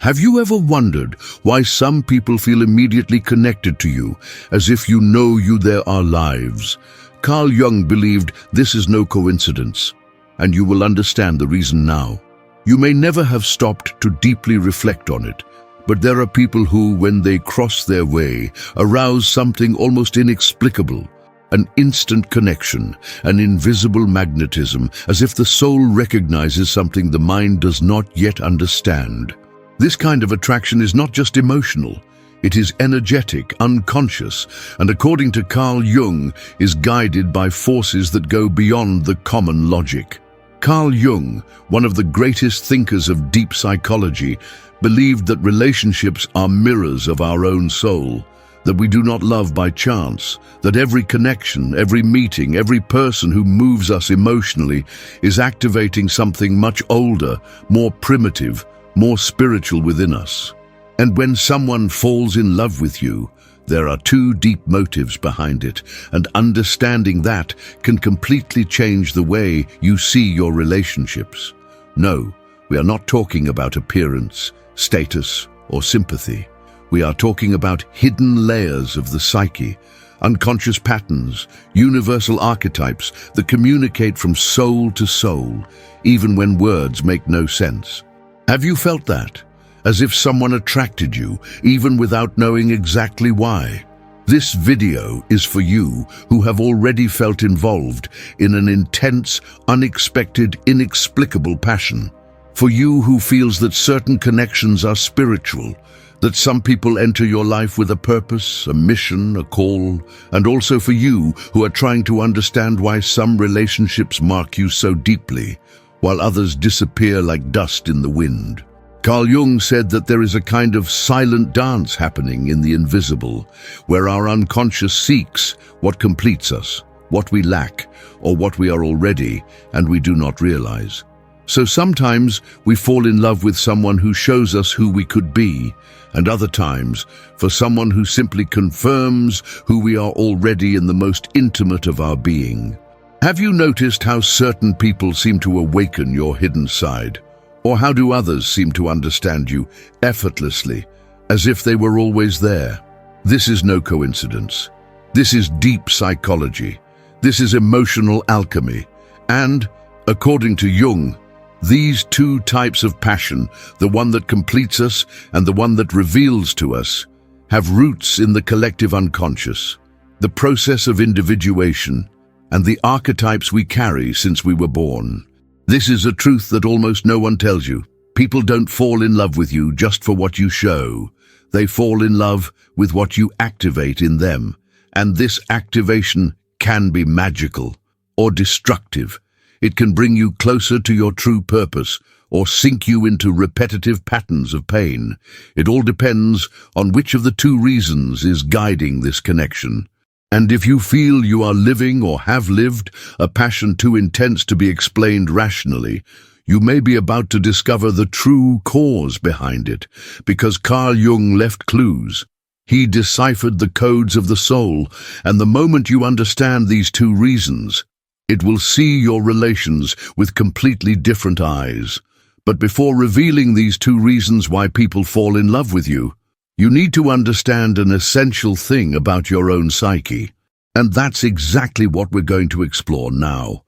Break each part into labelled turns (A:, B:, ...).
A: Have you ever wondered why some people feel immediately connected to you, as if you know you there are lives? Carl Jung believed this is no coincidence, and you will understand the reason now. You may never have stopped to deeply reflect on it, but there are people who, when they cross their way, arouse something almost inexplicable. An instant connection, an invisible magnetism, as if the soul recognizes something the mind does not yet understand. This kind of attraction is not just emotional, it is energetic, unconscious, and according to Carl Jung, is guided by forces that go beyond the common logic. Carl Jung, one of the greatest thinkers of deep psychology, believed that relationships are mirrors of our own soul, that we do not love by chance, that every connection, every meeting, every person who moves us emotionally is activating something much older, more primitive, more spiritual within us. And when someone falls in love with you, there are two deep motives behind it, and understanding that can completely change the way you see your relationships. No, we are not talking about appearance, status, or sympathy. We are talking about hidden layers of the psyche, unconscious patterns, universal archetypes that communicate from soul to soul, even when words make no sense. Have you felt that? As if someone attracted you, even without knowing exactly why? This video is for you who have already felt involved in an intense, unexpected, inexplicable passion. For you who feels that certain connections are spiritual, that some people enter your life with a purpose, a mission, a call, and also for you who are trying to understand why some relationships mark you so deeply, while others disappear like dust in the wind. Carl Jung said that there is a kind of silent dance happening in the invisible, where our unconscious seeks what completes us, what we lack, or what we are already, and we do not realize. So sometimes we fall in love with someone who shows us who we could be, and other times for someone who simply confirms who we are already in the most intimate of our being. Have you noticed how certain people seem to awaken your hidden side? Or how do others seem to understand you effortlessly, as if they were always there? This is no coincidence. This is deep psychology. This is emotional alchemy. And, according to Jung, these two types of passion, the one that completes us and the one that reveals to us, have roots in the collective unconscious, the process of individuation, and the archetypes we carry since we were born. This is a truth that almost no one tells you. People don't fall in love with you just for what you show. They fall in love with what you activate in them. And this activation can be magical or destructive. It can bring you closer to your true purpose or sink you into repetitive patterns of pain. It all depends on which of the two reasons is guiding this connection. And if you feel you are living or have lived a passion too intense to be explained rationally, you may be about to discover the true cause behind it, because Carl Jung left clues. He deciphered the codes of the soul, and the moment you understand these two reasons, it will see your relations with completely different eyes. But before revealing these two reasons why people fall in love with you, you need to understand an essential thing about your own psyche. And that's exactly what we're going to explore now.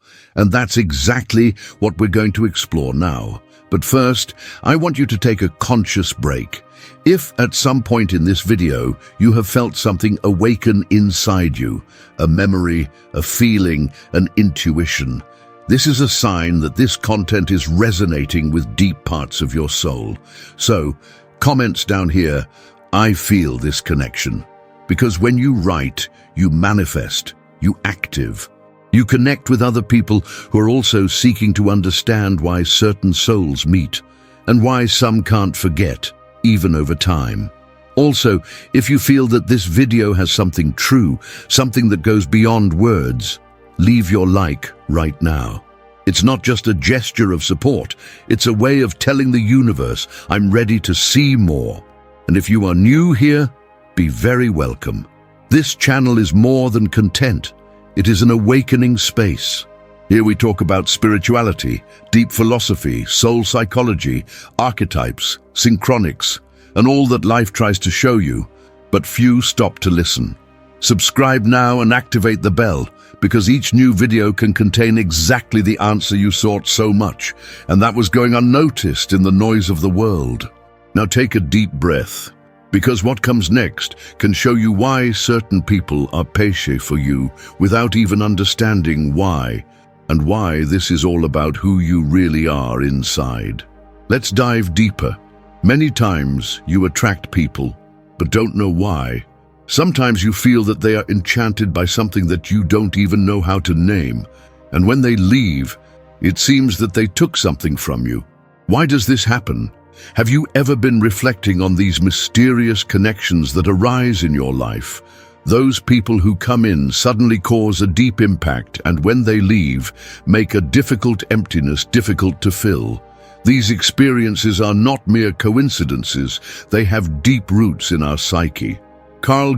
A: But first, I want you to take a conscious break. If at some point in this video you have felt something awaken inside you, a memory, a feeling, an intuition, this is a sign that this content is resonating with deep parts of your soul. So, comments down here, I feel this connection. Because when you write, you manifest, you active. You connect with other people who are also seeking to understand why certain souls meet, and why some can't forget, even over time. Also, if you feel that this video has something true, something that goes beyond words, leave your like right now. It's not just a gesture of support, it's a way of telling the universe, I'm ready to see more. And if you are new here, be very welcome. This channel is more than content. It is an awakening space. Here we talk about spirituality, deep philosophy, soul psychology, archetypes, synchronics, and all that life tries to show you, but few stop to listen. Subscribe now and activate the bell, because each new video can contain exactly the answer you sought so much, and that was going unnoticed in the noise of the world. Now take a deep breath, because what comes next can show you why certain people are péché for you without even understanding why, and why this is all about who you really are inside. Let's dive deeper. Many times you attract people, but don't know why. Sometimes you feel that they are enchanted by something that you don't even know how to name, and when they leave, it seems that they took something from you. Why does this happen? Have you ever been reflecting on these mysterious connections that arise in your life? Those people who come in suddenly cause a deep impact, and when they leave, make a difficult emptiness difficult to fill. These experiences are not mere coincidences, they have deep roots in our psyche. Carl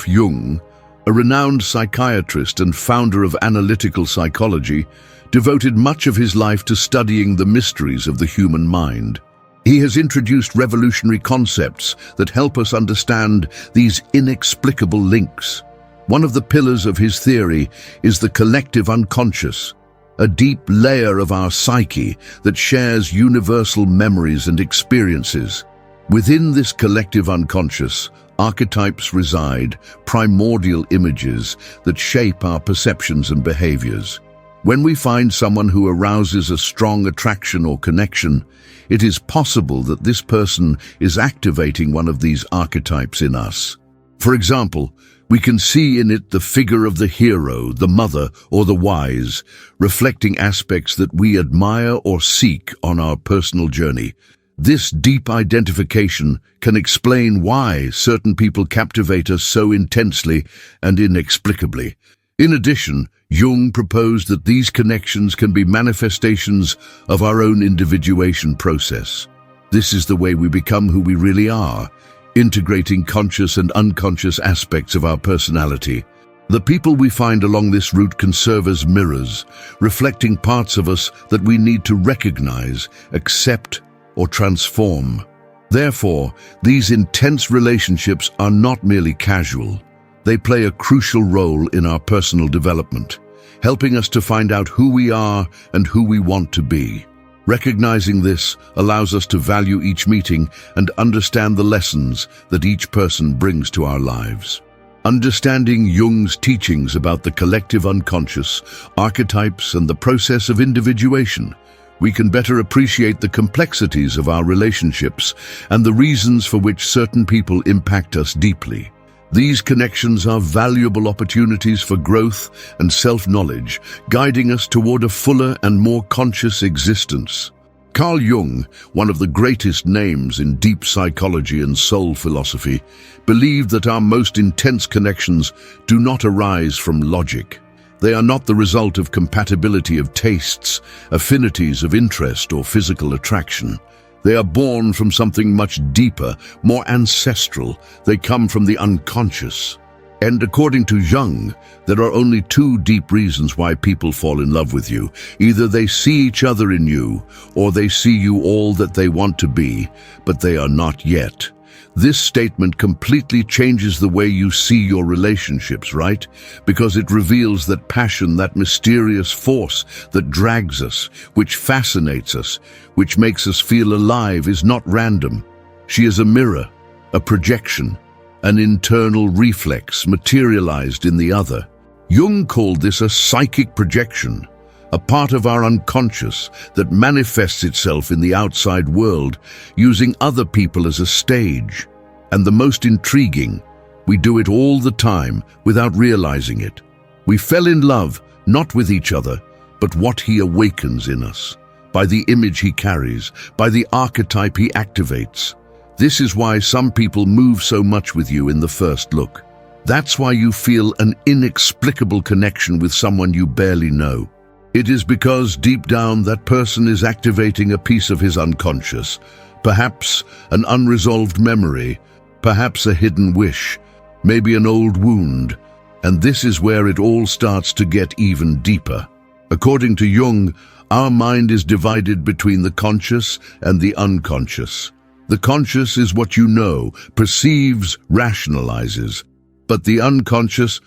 A: Jung, a renowned psychiatrist and founder of analytical psychology, devoted much of his life to studying the mysteries of the human mind. He has introduced revolutionary concepts that help us understand these inexplicable links. One of the pillars of his theory is the collective unconscious, a deep layer of our psyche that shares universal memories and experiences. Within this collective unconscious, archetypes reside, primordial images that shape our perceptions and behaviors. When we find someone who arouses a strong attraction or connection, it is possible that this person is activating one of these archetypes in us. For example, we can see in it the figure of the hero, the mother, or the wise, reflecting aspects that we admire or seek on our personal journey. This deep identification can explain why certain people captivate us so intensely and inexplicably. In addition, Jung proposed that these connections can be manifestations of our own individuation process. This is the way we become who we really are, integrating conscious and unconscious aspects of our personality. The people we find along this route can serve as mirrors, reflecting parts of us that we need to recognize, accept, or transform. Therefore, these intense relationships are not merely casual. They play a crucial role in our personal development, helping us to find out who we are and who we want to be. Recognizing this allows us to value each meeting and understand the lessons that each person brings to our lives. Understanding Jung's teachings about the collective unconscious, archetypes, and the process of individuation, we can better appreciate the complexities of our relationships and the reasons for which certain people impact us deeply. These connections are valuable opportunities for growth and self-knowledge, guiding us toward a fuller and more conscious existence. Carl Jung, one of the greatest names in deep psychology and soul philosophy, believed that our most intense connections do not arise from logic. They are not the result of compatibility of tastes, affinities of interest, or physical attraction. They are born from something much deeper, more ancestral. They come from the unconscious. And according to Jung, there are only two deep reasons why people fall in love with you. Either they see each other in you, or they see you all that they want to be, but they are not yet. This statement completely changes the way you see your relationships, right? Because it reveals that passion, that mysterious force that drags us, which fascinates us, which makes us feel alive, is not random. She is a mirror, a projection, an internal reflex materialized in the other. Jung called this a psychic projection, a part of our unconscious that manifests itself in the outside world, using other people as a stage. And the most intriguing, we do it all the time without realizing it. We fell in love, not with each other, but what he awakens in us, by the image he carries, by the archetype he activates. This is why some people move so much with you in the first look. That's why you feel an inexplicable connection with someone you barely know. It is because deep down that person is activating a piece of his unconscious, perhaps an unresolved memory, perhaps a hidden wish, maybe an old wound, and this is where it all starts to get even deeper. According to Jung, our mind is divided between the conscious and the unconscious. The conscious is what you know, perceives, rationalizes. But the unconscious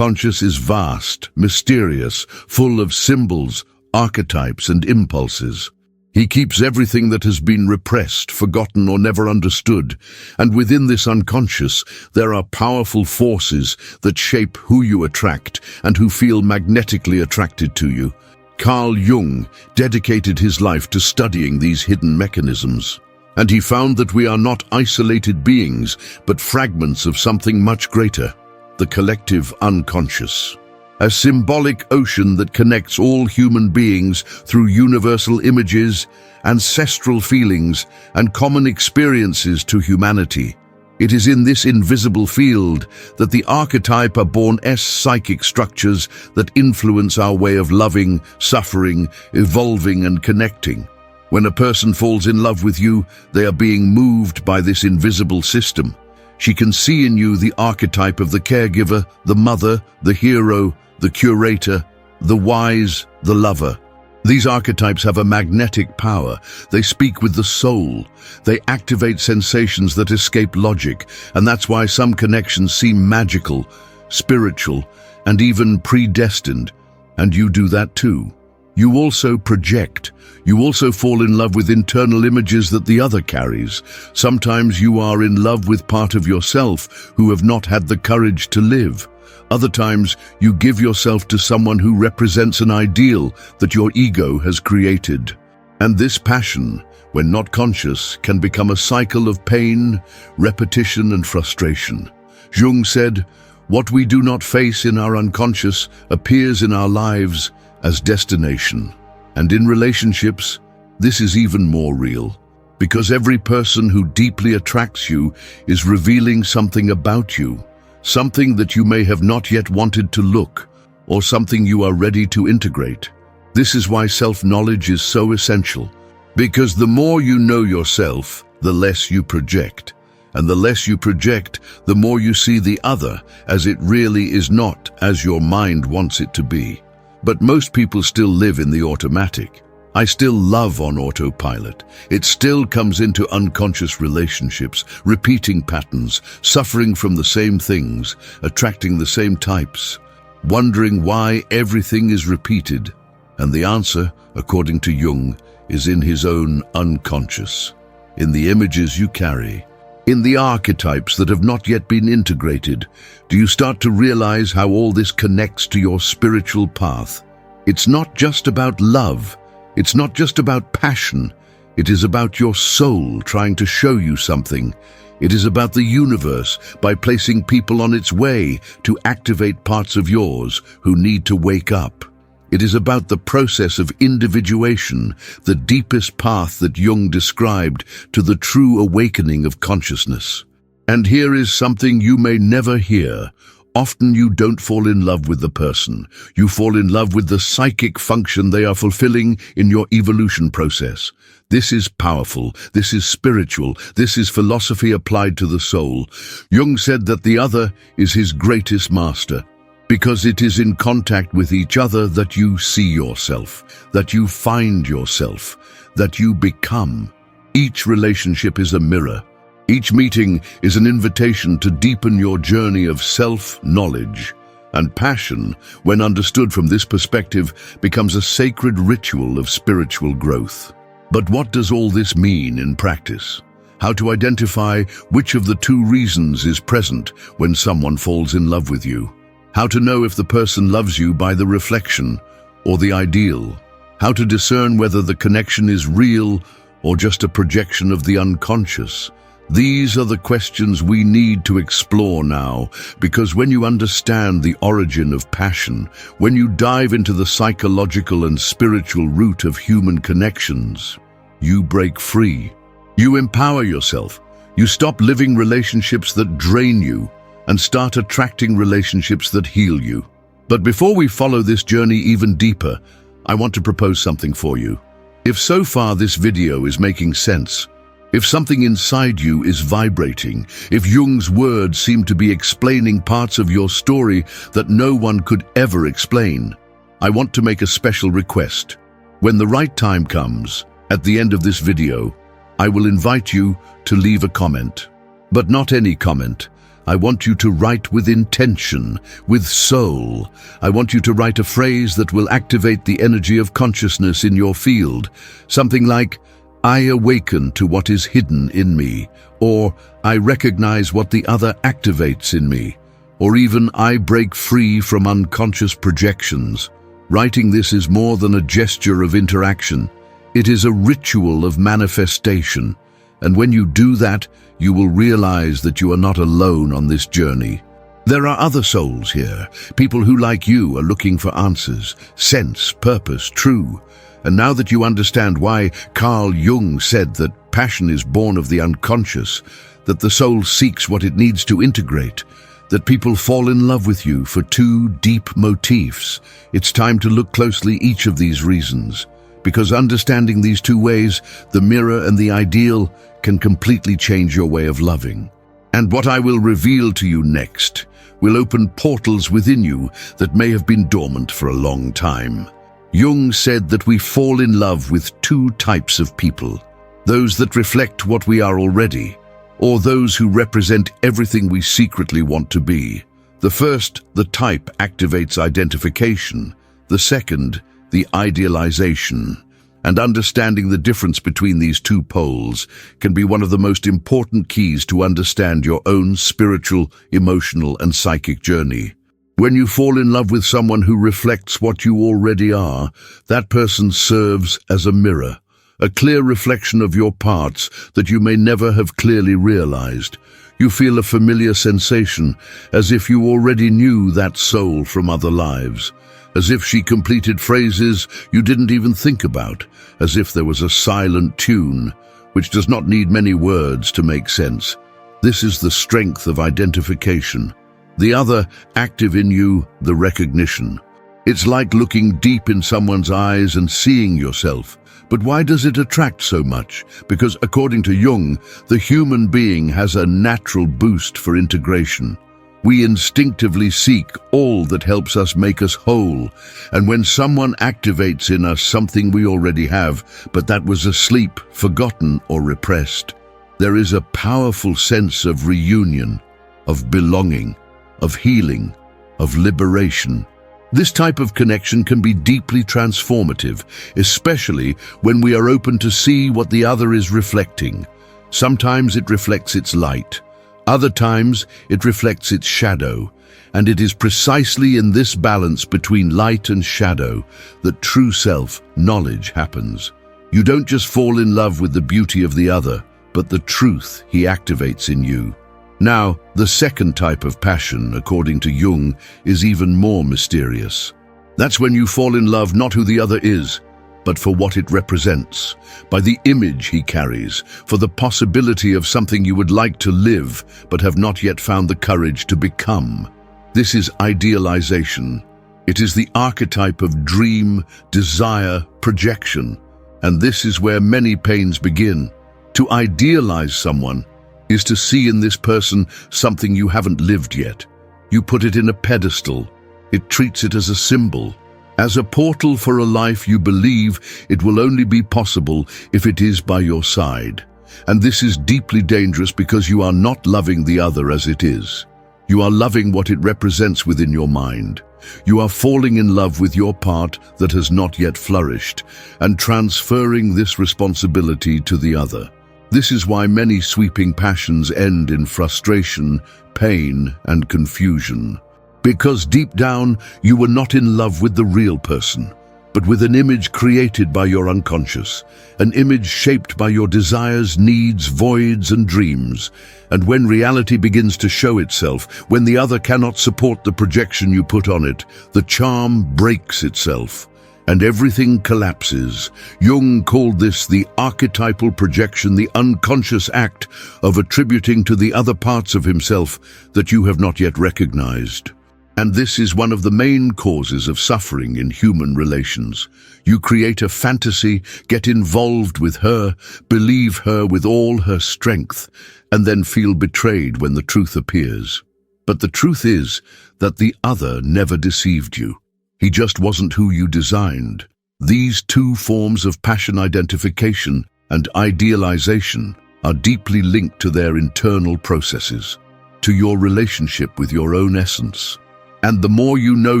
A: is vast, mysterious, full of symbols, archetypes, and impulses. He keeps everything that has been repressed, forgotten, or never understood. And within this unconscious, there are powerful forces that shape who you attract and who feel magnetically attracted to you. Carl Jung dedicated his life to studying these hidden mechanisms. And he found that we are not isolated beings, but fragments of something much greater, the collective unconscious. A symbolic ocean that connects all human beings through universal images, ancestral feelings, and common experiences to humanity. It is in this invisible field that the archetype are born psychic structures that influence our way of loving, suffering, evolving, and connecting. When a person falls in love with you, they are being moved by this invisible system. She can see in you the archetype of the caregiver, the mother, the hero, the curator, the wise, the lover. These archetypes have a magnetic power. They speak with the soul. They activate sensations that escape logic, and that's why some connections seem magical, spiritual, and even predestined. And you do that too. You also project. You also fall in love with internal images that the other carries. Sometimes you are in love with part of yourself who have not had the courage to live. Other times, you give yourself to someone who represents an ideal that your ego has created. And this passion, when not conscious, can become a cycle of pain, repetition, and frustration. Jung said, "What we do not face in our unconscious appears in our lives as destination." And in relationships, this is even more real, because every person who deeply attracts you is revealing something about you. Something that you may have not yet wanted to look, or something you are ready to integrate. This is why self-knowledge is so essential, because the more you know yourself, the less you project. And the less you project, the more you see the other as it really is, not as your mind wants it to be. But most people still live in the automatic. I still love on autopilot. It still comes into unconscious relationships, repeating patterns, suffering from the same things, attracting the same types, wondering why everything is repeated. And the answer, according to Jung, is in his own unconscious, in the images you carry, in the archetypes that have not yet been integrated. Do you start to realize how all this connects to your spiritual path? It's not just about love. It's not just about passion. It is about your soul trying to show you something. It is about the universe by placing people on its way to activate parts of yours who need to wake up. It is about the process of individuation, the deepest path that Jung described to the true awakening of consciousness. And here is something you may never hear. Often you don't fall in love with the person. You fall in love with the psychic function they are fulfilling in your evolution process. This is powerful. This is spiritual. This is philosophy applied to the soul. Jung said that the other is his greatest master, because it is in contact with each other that you see yourself, that you find yourself, that you become. Each relationship is a mirror. Each meeting is an invitation to deepen your journey of self-knowledge. And passion, when understood from this perspective, becomes a sacred ritual of spiritual growth. But what does all this mean in practice? How to identify which of the two reasons is present when someone falls in love with you? How to know if the person loves you by the reflection or the ideal? How to discern whether the connection is real or just a projection of the unconscious? These are the questions we need to explore now, because when you understand the origin of passion, when you dive into the psychological and spiritual root of human connections, you break free. You empower yourself. You stop living relationships that drain you and start attracting relationships that heal you. But before we follow this journey even deeper, I want to propose something for you. If so far this video is making sense, if something inside you is vibrating, if Jung's words seem to be explaining parts of your story that no one could ever explain, I want to make a special request. When the right time comes, at the end of this video, I will invite you to leave a comment. But not any comment. I want you to write with intention, with soul. I want you to write a phrase that will activate the energy of consciousness in your field. Something like, I awaken to what is hidden in me, or I recognize what the other activates in me, or even I break free from unconscious projections. Writing this is more than a gesture of interaction. It is a ritual of manifestation. And when you do that, you will realize that you are not alone on this journey. There are other souls here, people who, like you, are looking for answers, sense, purpose, true. And now that you understand why Carl Jung said that passion is born of the unconscious, that the soul seeks what it needs to integrate, that people fall in love with you for two deep motifs, it's time to look closely each of these reasons. Because understanding these two ways, the mirror and the ideal, can completely change your way of loving. And what I will reveal to you next will open portals within you that may have been dormant for a long time. Jung said that we fall in love with two types of people, those that reflect what we are already, or those who represent everything we secretly want to be. The first, the type, activates identification. The second, the idealization. And understanding the difference between these two poles can be one of the most important keys to understand your own spiritual, emotional, and psychic journey. When you fall in love with someone who reflects what you already are, that person serves as a mirror, a clear reflection of your parts that you may never have clearly realized. You feel a familiar sensation, as if you already knew that soul from other lives. As if she completed phrases you didn't even think about, as if there was a silent tune, which does not need many words to make sense. This is the strength of identification. The other, active in you, the recognition. It's like looking deep in someone's eyes and seeing yourself. But why does it attract so much? Because according to Jung, the human being has a natural boost for integration. We instinctively seek all that helps us make us whole, and when someone activates in us something we already have, but that was asleep, forgotten, or repressed, there is a powerful sense of reunion, of belonging, of healing, of liberation. This type of connection can be deeply transformative, especially when we are open to see what the other is reflecting. Sometimes it reflects its light. Other times, it reflects its shadow, and it is precisely in this balance between light and shadow that true self-knowledge happens. You don't just fall in love with the beauty of the other, but the truth he activates in you. Now, the second type of passion, according to Jung, is even more mysterious. That's when you fall in love not who the other is, but for what it represents, by the image he carries, for the possibility of something you would like to live, but have not yet found the courage to become. This is idealization. It is the archetype of dream, desire, projection. And this is where many pains begin. To idealize someone is to see in this person something you haven't lived yet. You put it in a pedestal. It treats it as a symbol, as a portal for a life you believe it will only be possible if it is by your side. And this is deeply dangerous because you are not loving the other as it is. You are loving what it represents within your mind. You are falling in love with your part that has not yet flourished and transferring this responsibility to the other. This is why many sweeping passions end in frustration, pain, and confusion. Because deep down, you were not in love with the real person, but with an image created by your unconscious, an image shaped by your desires, needs, voids, and dreams. And when reality begins to show itself, when the other cannot support the projection you put on it, the charm breaks itself, and everything collapses. Jung called this the archetypal projection, the unconscious act of attributing to the other parts of himself that you have not yet recognized. And this is one of the main causes of suffering in human relations. You create a fantasy, get involved with her, believe her with all her strength, and then feel betrayed when the truth appears. But the truth is that the other never deceived you. He just wasn't who you designed. These two forms of passion identification and idealization are deeply linked to their internal processes, to your relationship with your own essence. And the more you know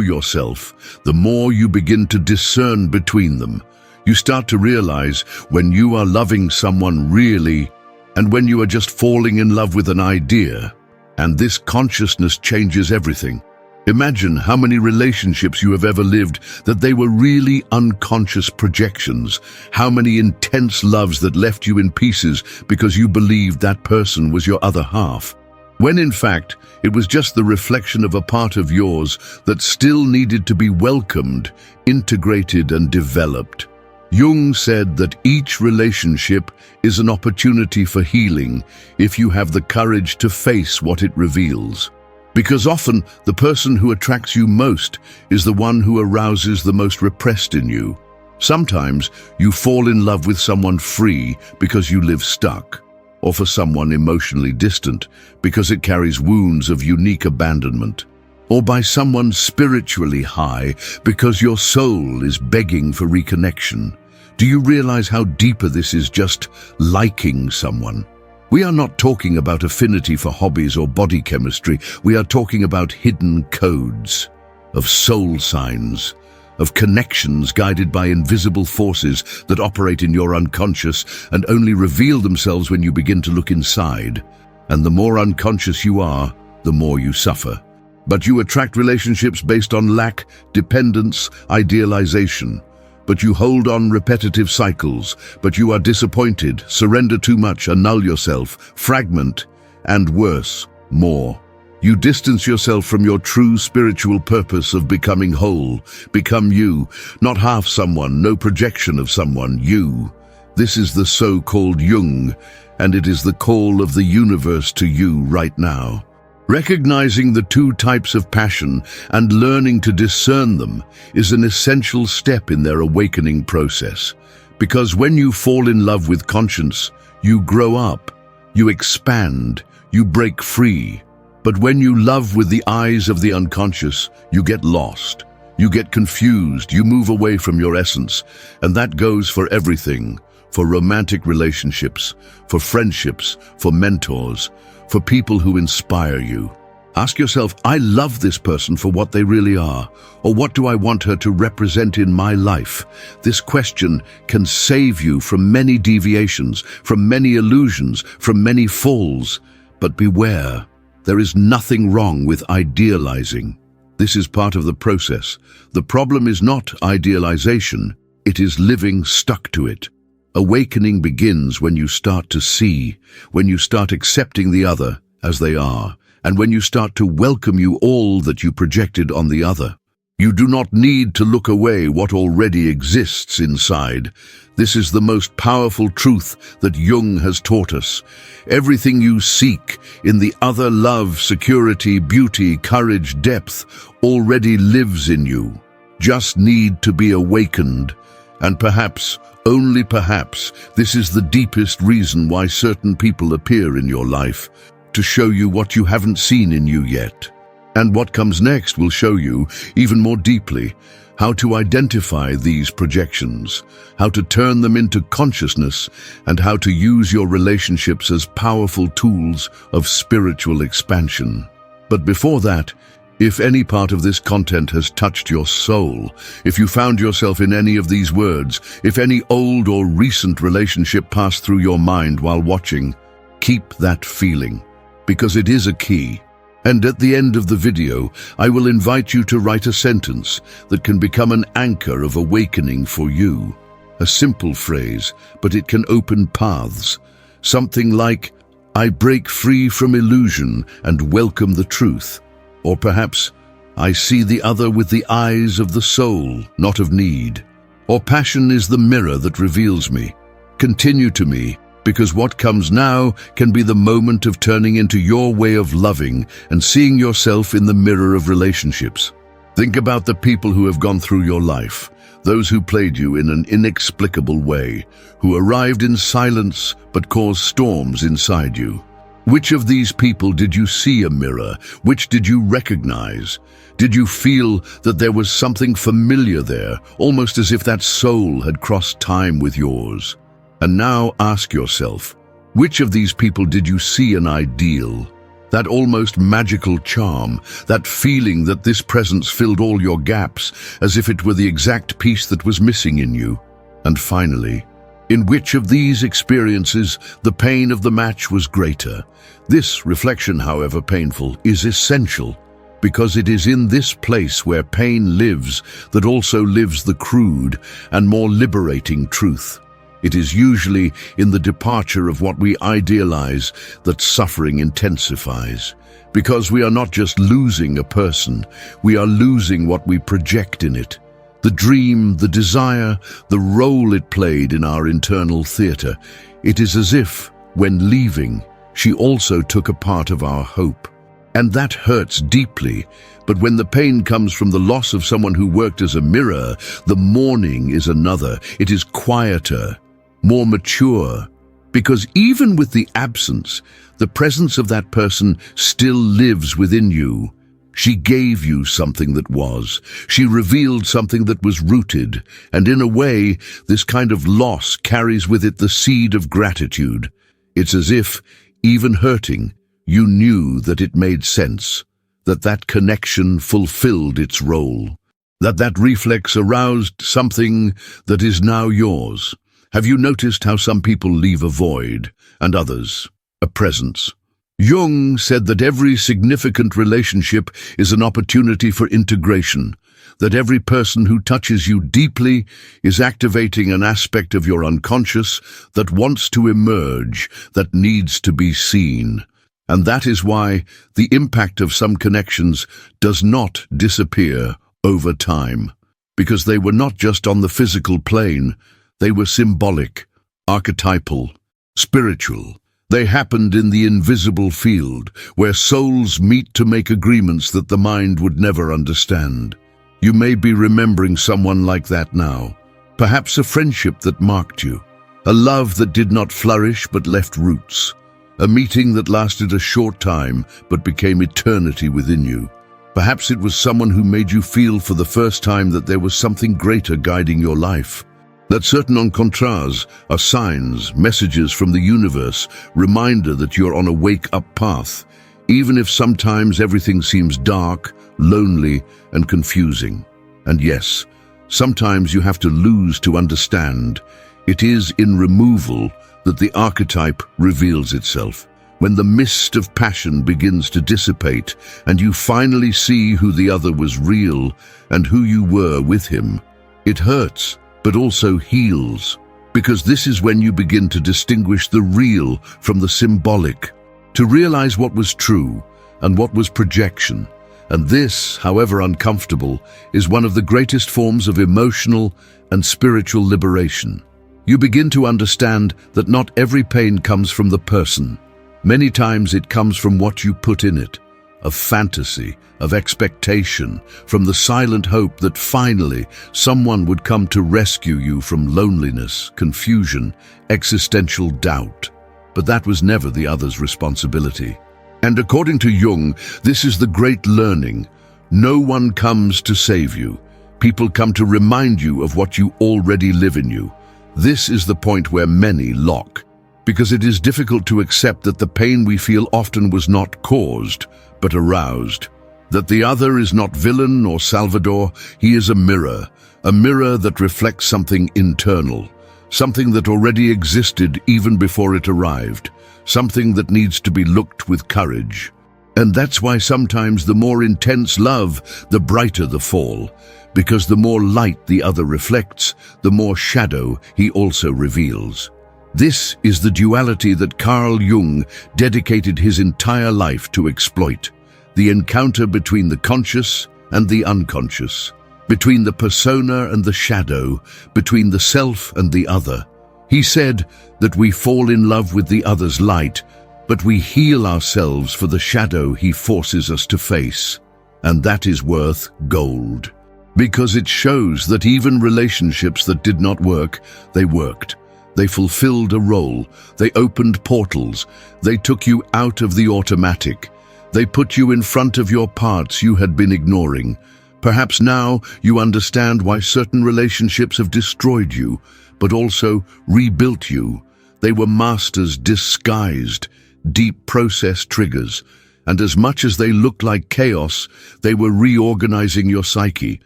A: yourself, the more you begin to discern between them. You start to realize when you are loving someone really and when you are just falling in love with an idea. And this consciousness changes everything. Imagine how many relationships you have ever lived that they were really unconscious projections, how many intense loves that left you in pieces because you believed that person was your other half, when in fact it was just the reflection of a part of yours that still needed to be welcomed, integrated and developed. Jung said that each relationship is an opportunity for healing if you have the courage to face what it reveals. Because often the person who attracts you most is the one who arouses the most repressed in you. Sometimes you fall in love with someone free because you live stuck, or for someone emotionally distant because it carries wounds of unique abandonment, or by someone spiritually high because your soul is begging for reconnection. Do you realize how deeper this is just liking someone? We are not talking about affinity for hobbies or body chemistry. We are talking about hidden codes, of soul signs, of connections guided by invisible forces that operate in your unconscious and only reveal themselves when you begin to look inside. And the more unconscious you are, the more you suffer. But you attract relationships based on lack, dependence, idealization. But you hold on repetitive cycles, but you are disappointed, surrender too much, annul yourself, fragment, and worse, more. You distance yourself from your true spiritual purpose of becoming whole. Become you, not half someone, no projection of someone, you. This is the so-called Jung, and it is the call of the universe to you right now. Recognizing the two types of passion and learning to discern them is an essential step in their awakening process. Because when you fall in love with conscience, you grow up, you expand, you break free. But when you love with the eyes of the unconscious, you get lost, you get confused, you move away from your essence. And that goes for everything, for romantic relationships, for friendships, for mentors, for people who inspire you. Ask yourself, I love this person for what they really are, or what do I want her to represent in my life? This question can save you from many deviations, from many illusions, from many falls. But beware, there is nothing wrong with idealizing. This is part of the process. The problem is not idealization, it is living stuck to it. Awakening begins when you start to see, when you start accepting the other as they are, and when you start to welcome you all that you projected on the other. You do not need to look away what already exists inside. This is the most powerful truth that Jung has taught us. Everything you seek in the other, love, security, beauty, courage, depth, already lives in you. Just need to be awakened. And perhaps, only perhaps, this is the deepest reason why certain people appear in your life, to show you what you haven't seen in you yet. And what comes next will show you, even more deeply, how to identify these projections, how to turn them into consciousness, and how to use your relationships as powerful tools of spiritual expansion. But before that, if any part of this content has touched your soul, if you found yourself in any of these words, if any old or recent relationship passed through your mind while watching, keep that feeling, because it is a key. And at the end of the video, I will invite you to write a sentence that can become an anchor of awakening for you. A simple phrase, but it can open paths. Something like, I break free from illusion and welcome the truth. Or perhaps, I see the other with the eyes of the soul, not of need. Or passion is the mirror that reveals me. Continue to me, because what comes now can be the moment of turning into your way of loving and seeing yourself in the mirror of relationships. Think about the people who have gone through your life, those who played you in an inexplicable way, who arrived in silence but caused storms inside you. Which of these people did you see a mirror? Which did you recognize? Did you feel that there was something familiar there, almost as if that soul had crossed time with yours? And now ask yourself, which of these people did you see an ideal? That almost magical charm, that feeling that this presence filled all your gaps, as if it were the exact piece that was missing in you? And finally, in which of these experiences the pain of the match was greater? This reflection, however painful, is essential, because it is in this place where pain lives that also lives the crude and more liberating truth. It is usually in the departure of what we idealize that suffering intensifies, because we are not just losing a person, we are losing what we project in it. The dream, the desire, the role it played in our internal theater. It is as if, when leaving, she also took a part of our hope. And that hurts deeply, but when the pain comes from the loss of someone who worked as a mirror, the mourning is another. It is quieter, more mature, because even with the absence, the presence of that person still lives within you. She gave you something that was. She revealed something that was rooted, and in a way, this kind of loss carries with it the seed of gratitude. It's as if, even hurting, you knew that it made sense, that that connection fulfilled its role, that that reflex aroused something that is now yours. Have you noticed how some people leave a void, and others a presence? Jung said that every significant relationship is an opportunity for integration, that every person who touches you deeply is activating an aspect of your unconscious that wants to emerge, that needs to be seen. And that is why the impact of some connections does not disappear over time, because they were not just on the physical plane, they were symbolic, archetypal, spiritual. They happened in the invisible field, where souls meet to make agreements that the mind would never understand. You may be remembering someone like that now, perhaps a friendship that marked you, a love that did not flourish but left roots, a meeting that lasted a short time but became eternity within you. Perhaps it was someone who made you feel for the first time that there was something greater guiding your life. That certain rencontres are signs, messages from the universe, reminder that you're on a wake-up path, even if sometimes everything seems dark, lonely, and confusing. And yes, sometimes you have to lose to understand. It is in removal that the archetype reveals itself. When the mist of passion begins to dissipate, and you finally see who the other was real and who you were with him, it hurts, but also heals, because this is when you begin to distinguish the real from the symbolic, to realize what was true and what was projection. And this, however uncomfortable, is one of the greatest forms of emotional and spiritual liberation. You begin to understand that not every pain comes from the person. Many times it comes from what you put in it, of fantasy, of expectation, from the silent hope that finally someone would come to rescue you from loneliness, confusion, existential doubt. But that was never the other's responsibility. And according to Jung, this is the great learning. No one comes to save you. People come to remind you of what you already live in you. This is the point where many lock, because it is difficult to accept that the pain we feel often was not caused, but aroused. That the other is not villain or Salvador, he is a mirror that reflects something internal, something that already existed even before it arrived, something that needs to be looked with courage. And that's why sometimes the more intense love, the brighter the fall, because the more light the other reflects, the more shadow he also reveals. This is the duality that Carl Jung dedicated his entire life to exploit. The encounter between the conscious and the unconscious, between the persona and the shadow, between the self and the other. He said that we fall in love with the other's light, but we heal ourselves for the shadow he forces us to face. And that is worth gold, because it shows that even relationships that did not work, they worked. They fulfilled a role. They opened portals. They took you out of the automatic. They put you in front of your parts you had been ignoring. Perhaps now you understand why certain relationships have destroyed you, but also rebuilt you. They were masters disguised, deep process triggers, and as much as they looked like chaos, they were reorganizing your psyche,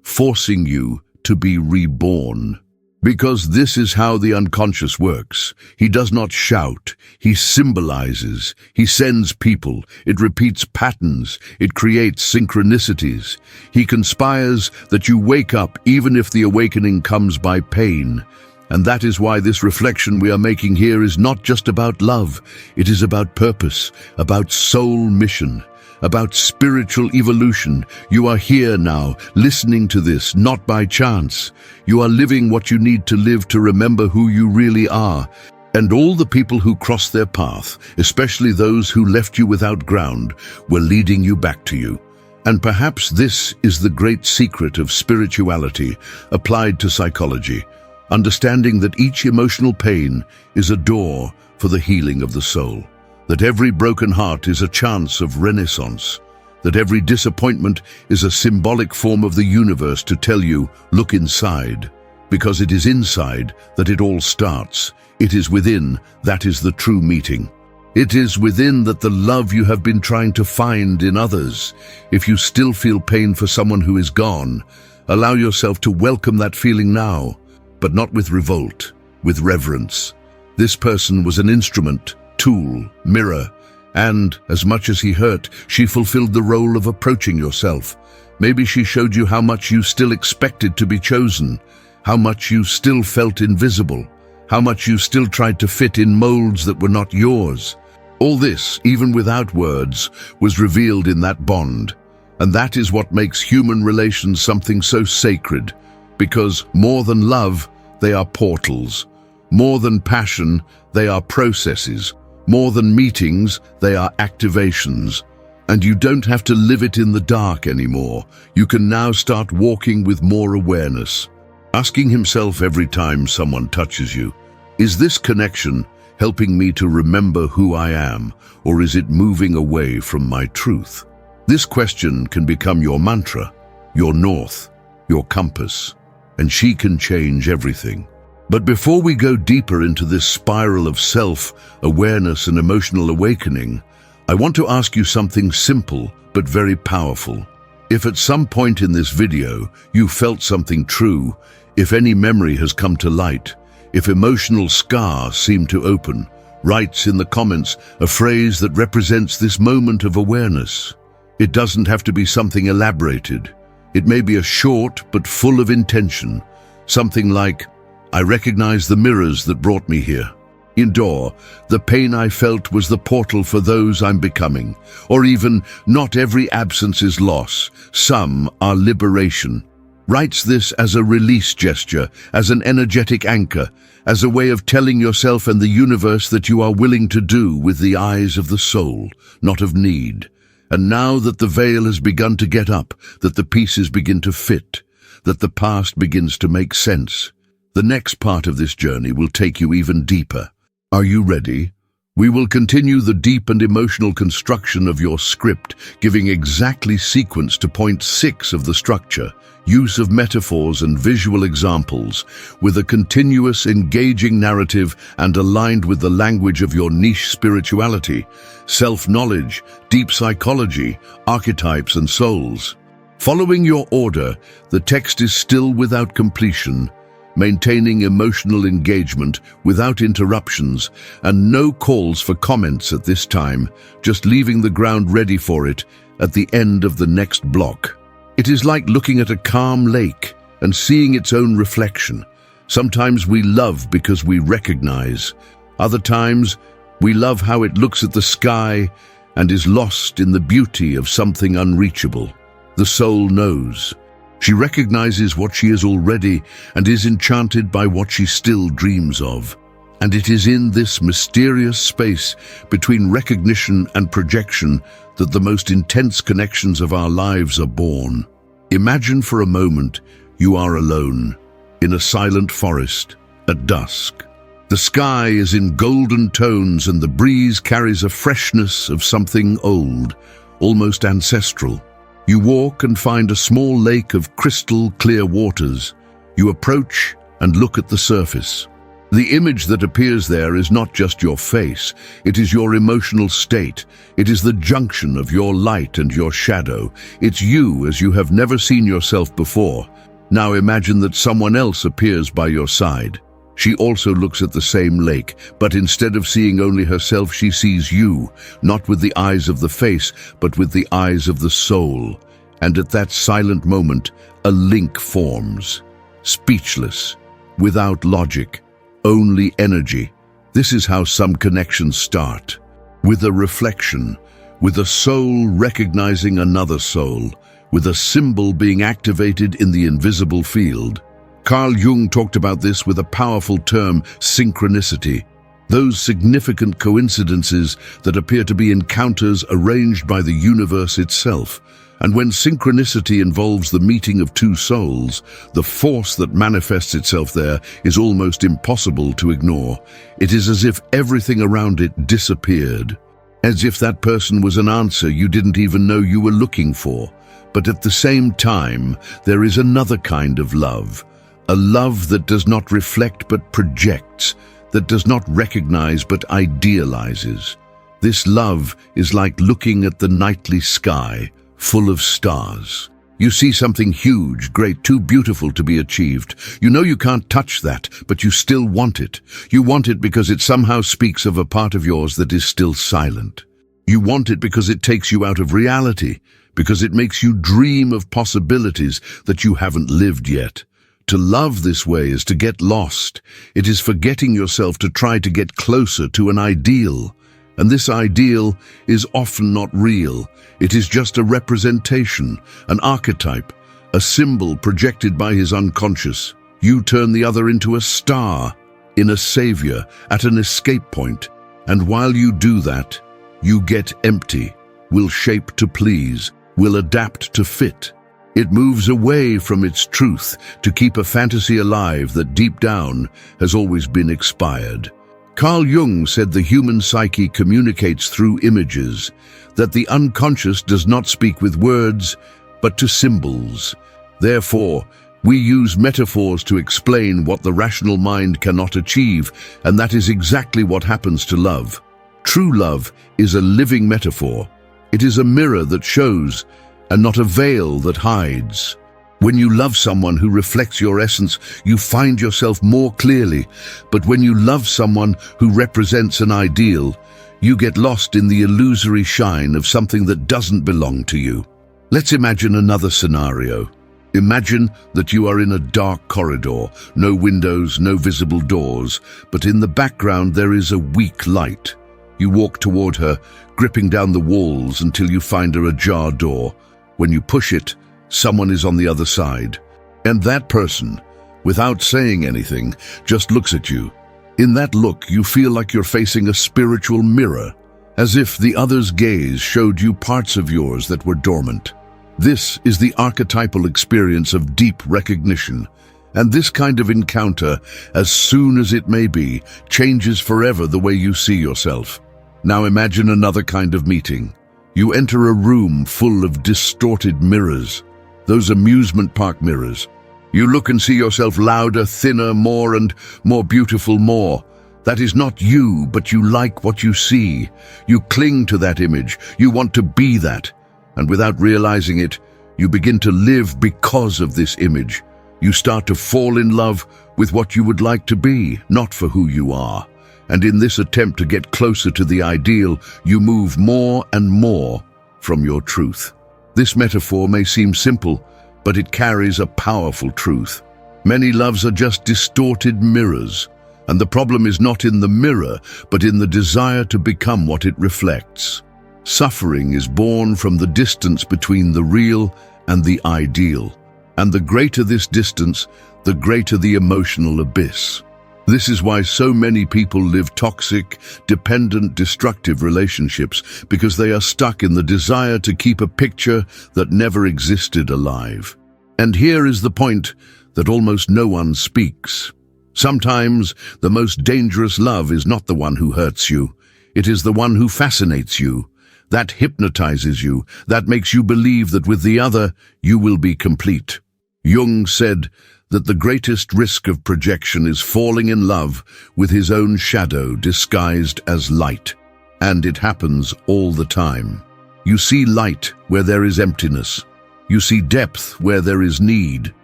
A: forcing you to be reborn. Because this is how the unconscious works. He does not shout. He symbolizes. He sends people. It repeats patterns. It creates synchronicities. He conspires that you wake up even if the awakening comes by pain. And that is why this reflection we are making here is not just about love. It is about purpose, about soul mission, about spiritual evolution. You are here now, listening to this, not by chance. You are living what you need to live to remember who you really are. And all the people who crossed their path, especially those who left you without ground, were leading you back to you. And perhaps this is the great secret of spirituality applied to psychology. Understanding that each emotional pain is a door for the healing of the soul. That every broken heart is a chance of renaissance. That every disappointment is a symbolic form of the universe to tell you, look inside. Because it is inside that it all starts. It is within that is the true meeting. It is within that the love you have been trying to find in others. If you still feel pain for someone who is gone, allow yourself to welcome that feeling now, but not with revolt, with reverence. This person was an instrument, tool, mirror, and, as much as he hurt, she fulfilled the role of approaching yourself. Maybe she showed you how much you still expected to be chosen, how much you still felt invisible, how much you still tried to fit in molds that were not yours. All this, even without words, was revealed in that bond. And that is what makes human relations something so sacred, because more than love, they are portals. More than passion, they are processes. More than meetings, they are activations. And you don't have to live it in the dark anymore. You can now start walking with more awareness. Asking himself every time someone touches you, is this connection helping me to remember who I am, or is it moving away from my truth? This question can become your mantra, your north, your compass, and she can change everything. But before we go deeper into this spiral of self-awareness and emotional awakening, I want to ask you something simple but very powerful. If at some point in this video you felt something true, if any memory has come to light, if emotional scar seemed to open, write in the comments a phrase that represents this moment of awareness. It doesn't have to be something elaborated. It may be a short but full of intention, something like, I recognize the mirrors that brought me here. Endure, the pain I felt was the portal for those I'm becoming. Or even, not every absence is loss, some are liberation. Writes this as a release gesture, as an energetic anchor, as a way of telling yourself and the universe that you are willing to do with the eyes of the soul, not of need. And now that the veil has begun to get up, that the pieces begin to fit, that the past begins to make sense, the next part of this journey will take you even deeper. Are you ready? We will continue the deep and emotional construction of your script, giving exactly sequence to point 6 of the structure, use of metaphors and visual examples, with a continuous, engaging narrative and aligned with the language of your niche spirituality, self-knowledge, deep psychology, archetypes and souls. Following your order, the text is still without completion, maintaining emotional engagement without interruptions, and no calls for comments at this time, just leaving the ground ready for it at the end of the next block. It is like looking at a calm lake and seeing its own reflection. Sometimes we love because we recognize. Other times, we love how it looks at the sky and is lost in the beauty of something unreachable. The soul knows. She recognizes what she is already and is enchanted by what she still dreams of. And it is in this mysterious space between recognition and projection that the most intense connections of our lives are born. Imagine for a moment you are alone, in a silent forest, at dusk. The sky is in golden tones and the breeze carries a freshness of something old, almost ancestral. You walk and find a small lake of crystal clear waters. You approach and look at the surface. The image that appears there is not just your face, it is your emotional state. It is the junction of your light and your shadow. It's you as you have never seen yourself before. Now imagine that someone else appears by your side. She also looks at the same lake, but instead of seeing only herself, she sees you, not with the eyes of the face, but with the eyes of the soul. And at that silent moment, a link forms. Speechless, without logic, only energy. This is how some connections start. With a reflection, with a soul recognizing another soul, with a symbol being activated in the invisible field. Carl Jung talked about this with a powerful term, synchronicity. Those significant coincidences that appear to be encounters arranged by the universe itself. And when synchronicity involves the meeting of two souls, the force that manifests itself there is almost impossible to ignore. It is as if everything around it disappeared. As if that person was an answer you didn't even know you were looking for. But at the same time, there is another kind of love. A love that does not reflect but projects, that does not recognize but idealizes. This love is like looking at the nightly sky, full of stars. You see something huge, great, too beautiful to be achieved. You know you can't touch that, but you still want it. You want it because it somehow speaks of a part of yours that is still silent. You want it because it takes you out of reality, because it makes you dream of possibilities that you haven't lived yet. To love this way is to get lost. It is forgetting yourself to try to get closer to an ideal. And this ideal is often not real. It is just a representation, an archetype, a symbol projected by his unconscious. You turn the other into a star, in a savior, at an escape point. And while you do that, you get empty, will shape to please, will adapt to fit. It moves away from its truth to keep a fantasy alive that deep down has always been expired. Carl Jung said the human psyche communicates through images, that the unconscious does not speak with words, but to symbols. Therefore, we use metaphors to explain what the rational mind cannot achieve, and that is exactly what happens to love. True love is a living metaphor. It is a mirror that shows, and not a veil that hides. When you love someone who reflects your essence, you find yourself more clearly. But when you love someone who represents an ideal, you get lost in the illusory shine of something that doesn't belong to you. Let's imagine another scenario. Imagine that you are in a dark corridor, no windows, no visible doors, but in the background there is a weak light. You walk toward her, gripping down the walls until you find her ajar door. When you push it, someone is on the other side. And that person, without saying anything, just looks at you. In that look, you feel like you're facing a spiritual mirror, as if the other's gaze showed you parts of yours that were dormant. This is the archetypal experience of deep recognition. And this kind of encounter, as soon as it may be, changes forever the way you see yourself. Now imagine another kind of meeting. You enter a room full of distorted mirrors, those amusement park mirrors. You look and see yourself louder, thinner, more and more beautiful, more. That is not you, but you like what you see. You cling to that image. You want to be that. And without realizing it, you begin to live because of this image. You start to fall in love with what you would like to be, not for who you are. And in this attempt to get closer to the ideal, you move more and more from your truth. This metaphor may seem simple, but it carries a powerful truth. Many loves are just distorted mirrors, and the problem is not in the mirror, but in the desire to become what it reflects. Suffering is born from the distance between the real and the ideal, and the greater this distance, the greater the emotional abyss. This is why so many people live toxic, dependent, destructive relationships, because they are stuck in the desire to keep a picture that never existed alive. And here is the point that almost no one speaks. Sometimes the most dangerous love is not the one who hurts you. It is the one who fascinates you, that hypnotizes you, that makes you believe that with the other you will be complete. Jung said that the greatest risk of projection is falling in love with his own shadow disguised as light. And it happens all the time. You see light where there is emptiness. You see depth where there is need.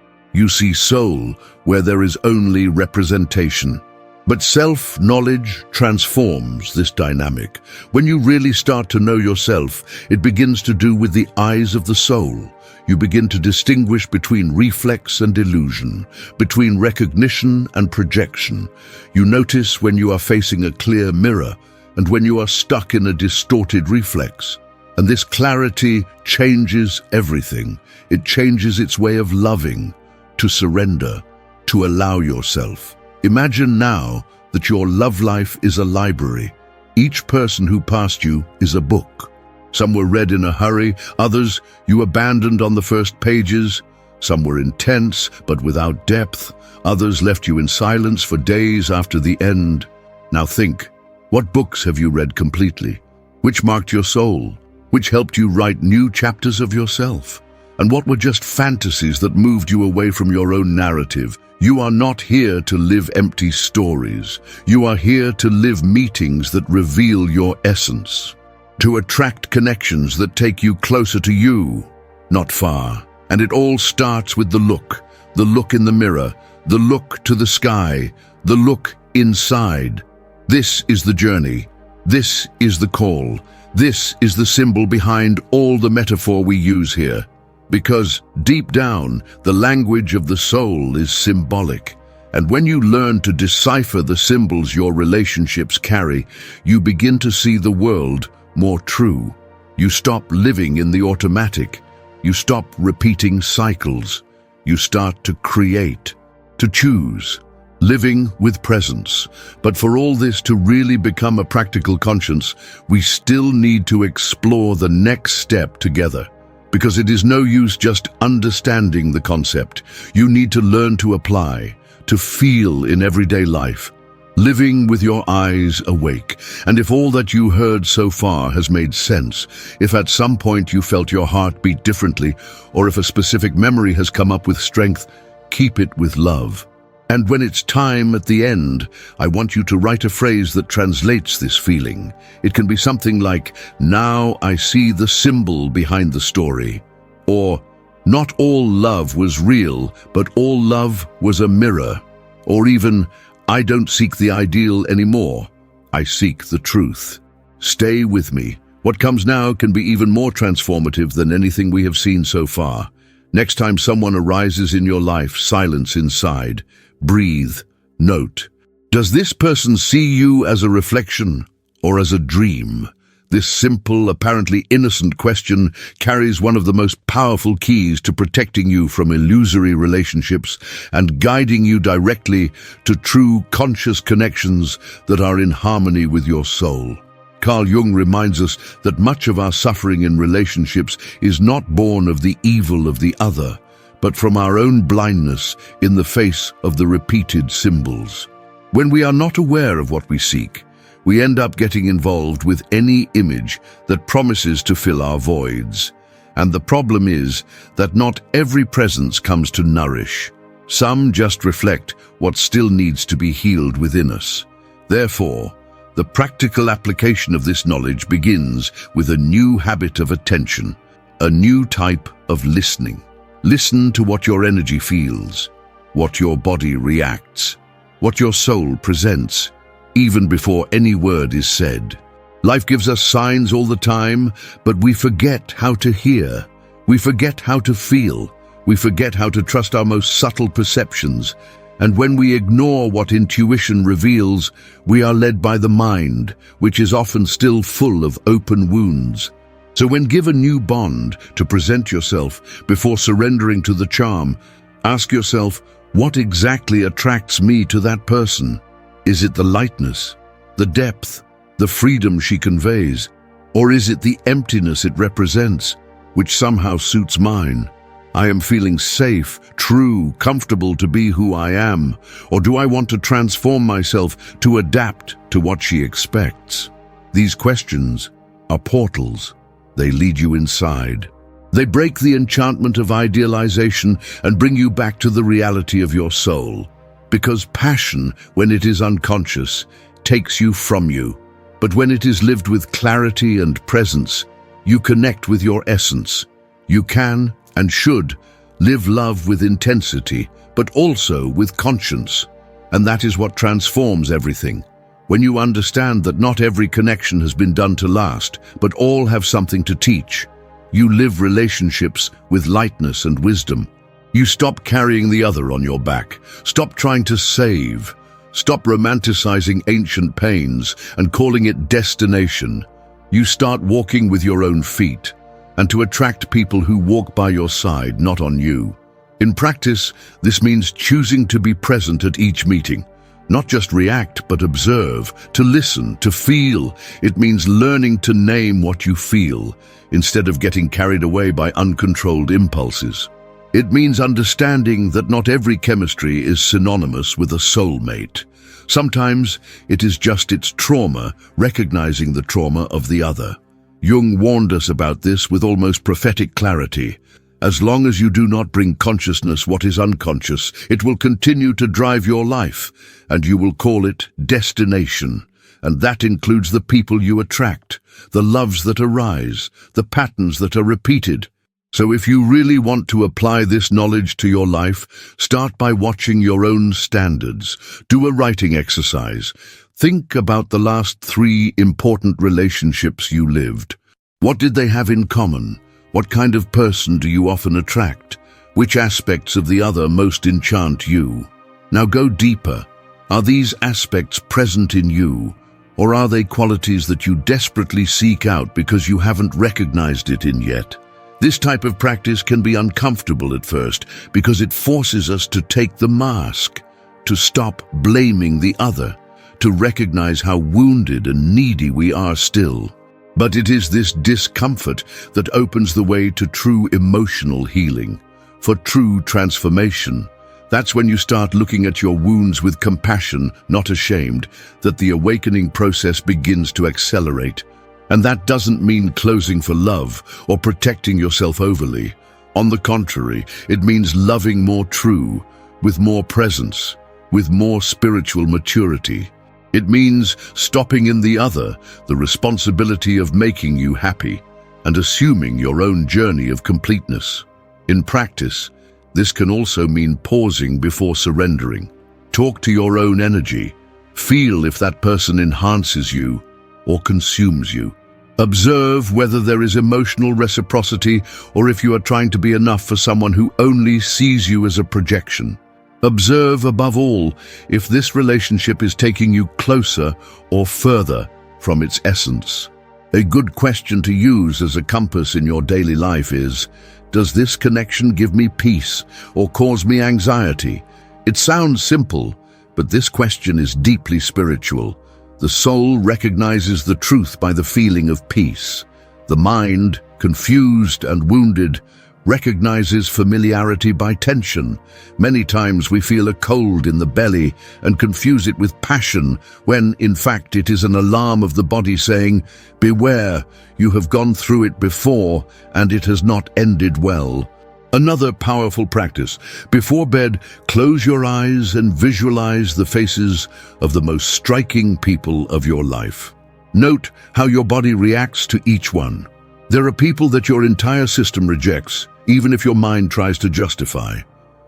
A: You see soul where there is only representation. But self-knowledge transforms this dynamic. When you really start to know yourself, it begins to do with the eyes of the soul. You begin to distinguish between reflex and illusion, between recognition and projection. You notice when you are facing a clear mirror and when you are stuck in a distorted reflex. And this clarity changes everything. It changes its way of loving, to surrender, to allow yourself. Imagine now that your love life is a library. Each person who passed you is a book. Some were read in a hurry, others you abandoned on the first pages. Some were intense but without depth. Others left you in silence for days after the end. Now think, what books have you read completely? Which marked your soul? Which helped you write new chapters of yourself? And what were just fantasies that moved you away from your own narrative? You are not here to live empty stories. You are here to live meetings that reveal your essence, to attract connections that take you closer to you, not far. And it all starts with the look in the mirror, the look to the sky, the look inside. This is the journey. This is the call. This is the symbol behind all the metaphor we use here. Because deep down, the language of the soul is symbolic. And when you learn to decipher the symbols your relationships carry, you begin to see the world more true. You stop living in the automatic. You stop repeating cycles. You start to create, to choose, living with presence. But for all this to really become a practical conscience, we still need to explore the next step together. Because it is no use just understanding the concept. You need to learn to apply, to feel in everyday life, living with your eyes awake. And if all that you heard so far has made sense, if at some point you felt your heart beat differently, or if a specific memory has come up with strength, keep it with love. And when it's time at the end, I want you to write a phrase that translates this feeling. It can be something like, "Now I see the symbol behind the story." Or, "Not all love was real, but all love was a mirror." Or even, "I don't seek the ideal anymore. I seek the truth." Stay with me. What comes now can be even more transformative than anything we have seen so far. Next time someone arises in your life, silence inside. Breathe. Note. Does this person see you as a reflection or as a dream? This simple, apparently innocent question carries one of the most powerful keys to protecting you from illusory relationships and guiding you directly to true conscious connections that are in harmony with your soul. Carl Jung reminds us that much of our suffering in relationships is not born of the evil of the other, but from our own blindness in the face of the repeated symbols. When we are not aware of what we seek, we end up getting involved with any image that promises to fill our voids. And the problem is that not every presence comes to nourish. Some just reflect what still needs to be healed within us. Therefore, the practical application of this knowledge begins with a new habit of attention, a new type of listening. Listen to what your energy feels, what your body reacts, what your soul presents, even before any word is said. Life gives us signs all the time, but we forget how to hear. We forget how to feel. We forget how to trust our most subtle perceptions. And when we ignore what intuition reveals, we are led by the mind, which is often still full of open wounds. So when given new bond to present yourself before surrendering to the charm, ask yourself, what exactly attracts me to that person? Is it the lightness, the depth, the freedom she conveys? Or is it the emptiness it represents, which somehow suits mine? I am feeling safe, true, comfortable to be who I am? Or do I want to transform myself to adapt to what she expects? These questions are portals. They lead you inside. They break the enchantment of idealization and bring you back to the reality of your soul. Because passion, when it is unconscious, takes you from you. But when it is lived with clarity and presence, you connect with your essence. You can and should live love with intensity, but also with conscience. And that is what transforms everything. When you understand that not every connection has been done to last, but all have something to teach, you live relationships with lightness and wisdom. You stop carrying the other on your back. Stop trying to save. Stop romanticizing ancient pains and calling it destination. You start walking with your own feet, and to attract people who walk by your side, not on you. In practice, this means choosing to be present at each meeting. Not just react, but observe, to listen, to feel. It means learning to name what you feel, instead of getting carried away by uncontrolled impulses. It means understanding that not every chemistry is synonymous with a soulmate. Sometimes it is just its trauma, recognizing the trauma of the other. Jung warned us about this with almost prophetic clarity. As long as you do not bring consciousness what is unconscious, it will continue to drive your life, and you will call it destination. And that includes the people you attract, the loves that arise, the patterns that are repeated. So if you really want to apply this knowledge to your life, start by watching your own standards. Do a writing exercise. Think about the last 3 important relationships you lived. What did they have in common? What kind of person do you often attract? Which aspects of the other most enchant you? Now go deeper. Are these aspects present in you, or are they qualities that you desperately seek out because you haven't recognized it in yet? This type of practice can be uncomfortable at first because it forces us to take the mask, to stop blaming the other, to recognize how wounded and needy we are still. But it is this discomfort that opens the way to true emotional healing, for true transformation. That's when you start looking at your wounds with compassion, not ashamed, that the awakening process begins to accelerate. And that doesn't mean closing for love or protecting yourself overly. On the contrary, it means loving more true, with more presence, with more spiritual maturity. It means stopping in the other the responsibility of making you happy and assuming your own journey of completeness. In practice, this can also mean pausing before surrendering. Talk to your own energy. Feel if that person enhances you or consumes you. Observe whether there is emotional reciprocity or if you are trying to be enough for someone who only sees you as a projection. Observe, above all, if this relationship is taking you closer or further from its essence. A good question to use as a compass in your daily life is, does this connection give me peace or cause me anxiety? It sounds simple, but this question is deeply spiritual. The soul recognizes the truth by the feeling of peace. The mind, confused and wounded, recognizes familiarity by tension. Many times we feel a cold in the belly and confuse it with passion, when in fact it is an alarm of the body saying, beware, you have gone through it before and it has not ended well. Another powerful practice. Before bed, close your eyes and visualize the faces of the most striking people of your life. Note how your body reacts to each one. There are people that your entire system rejects, even if your mind tries to justify.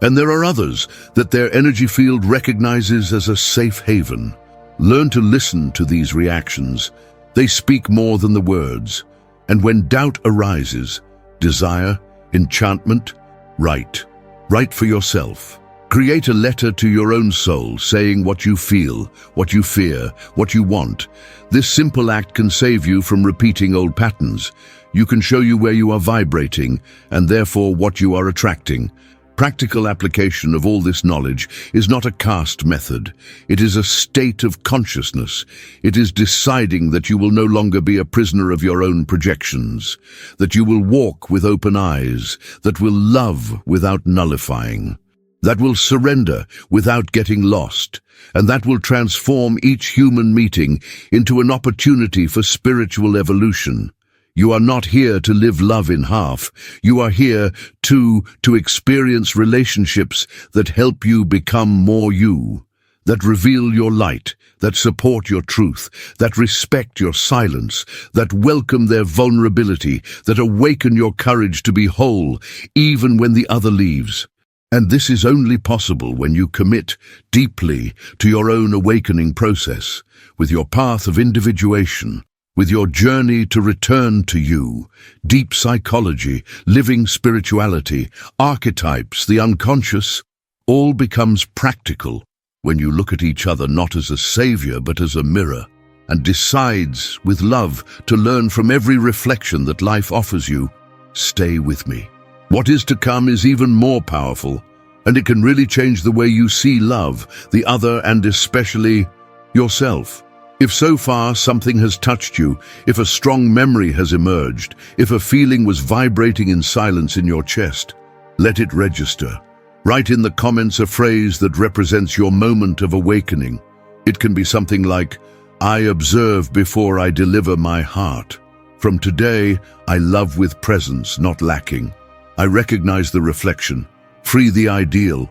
A: And there are others that their energy field recognizes as a safe haven. Learn to listen to these reactions. They speak more than the words. And when doubt arises, desire, enchantment, write. Write for yourself. Create a letter to your own soul saying what you feel, what you fear, what you want. This simple act can save you from repeating old patterns. You can show you where you are vibrating and therefore what you are attracting. Practical application of all this knowledge is not a caste method. It is a state of consciousness. It is deciding that you will no longer be a prisoner of your own projections, that you will walk with open eyes, that will love without nullifying, that will surrender without getting lost, and that will transform each human meeting into an opportunity for spiritual evolution. You are not here to live love in half. You are here to experience relationships that help you become more you, that reveal your light, that support your truth, that respect your silence, that welcome their vulnerability, that awaken your courage to be whole, even when the other leaves. And this is only possible when you commit deeply to your own awakening process, with your path of individuation, with your journey to return to you. Deep psychology, living spirituality, archetypes, the unconscious, all becomes practical when you look at each other not as a savior but as a mirror, and decides with love to learn from every reflection that life offers you. Stay with me. What is to come is even more powerful, and it can really change the way you see love, the other, and especially yourself. If so far something has touched you, if a strong memory has emerged, if a feeling was vibrating in silence in your chest, let it register. Write in the comments a phrase that represents your moment of awakening. It can be something like, "I observe before I deliver my heart. From today, I love with presence, not lacking. I recognize the reflection. Free the ideal."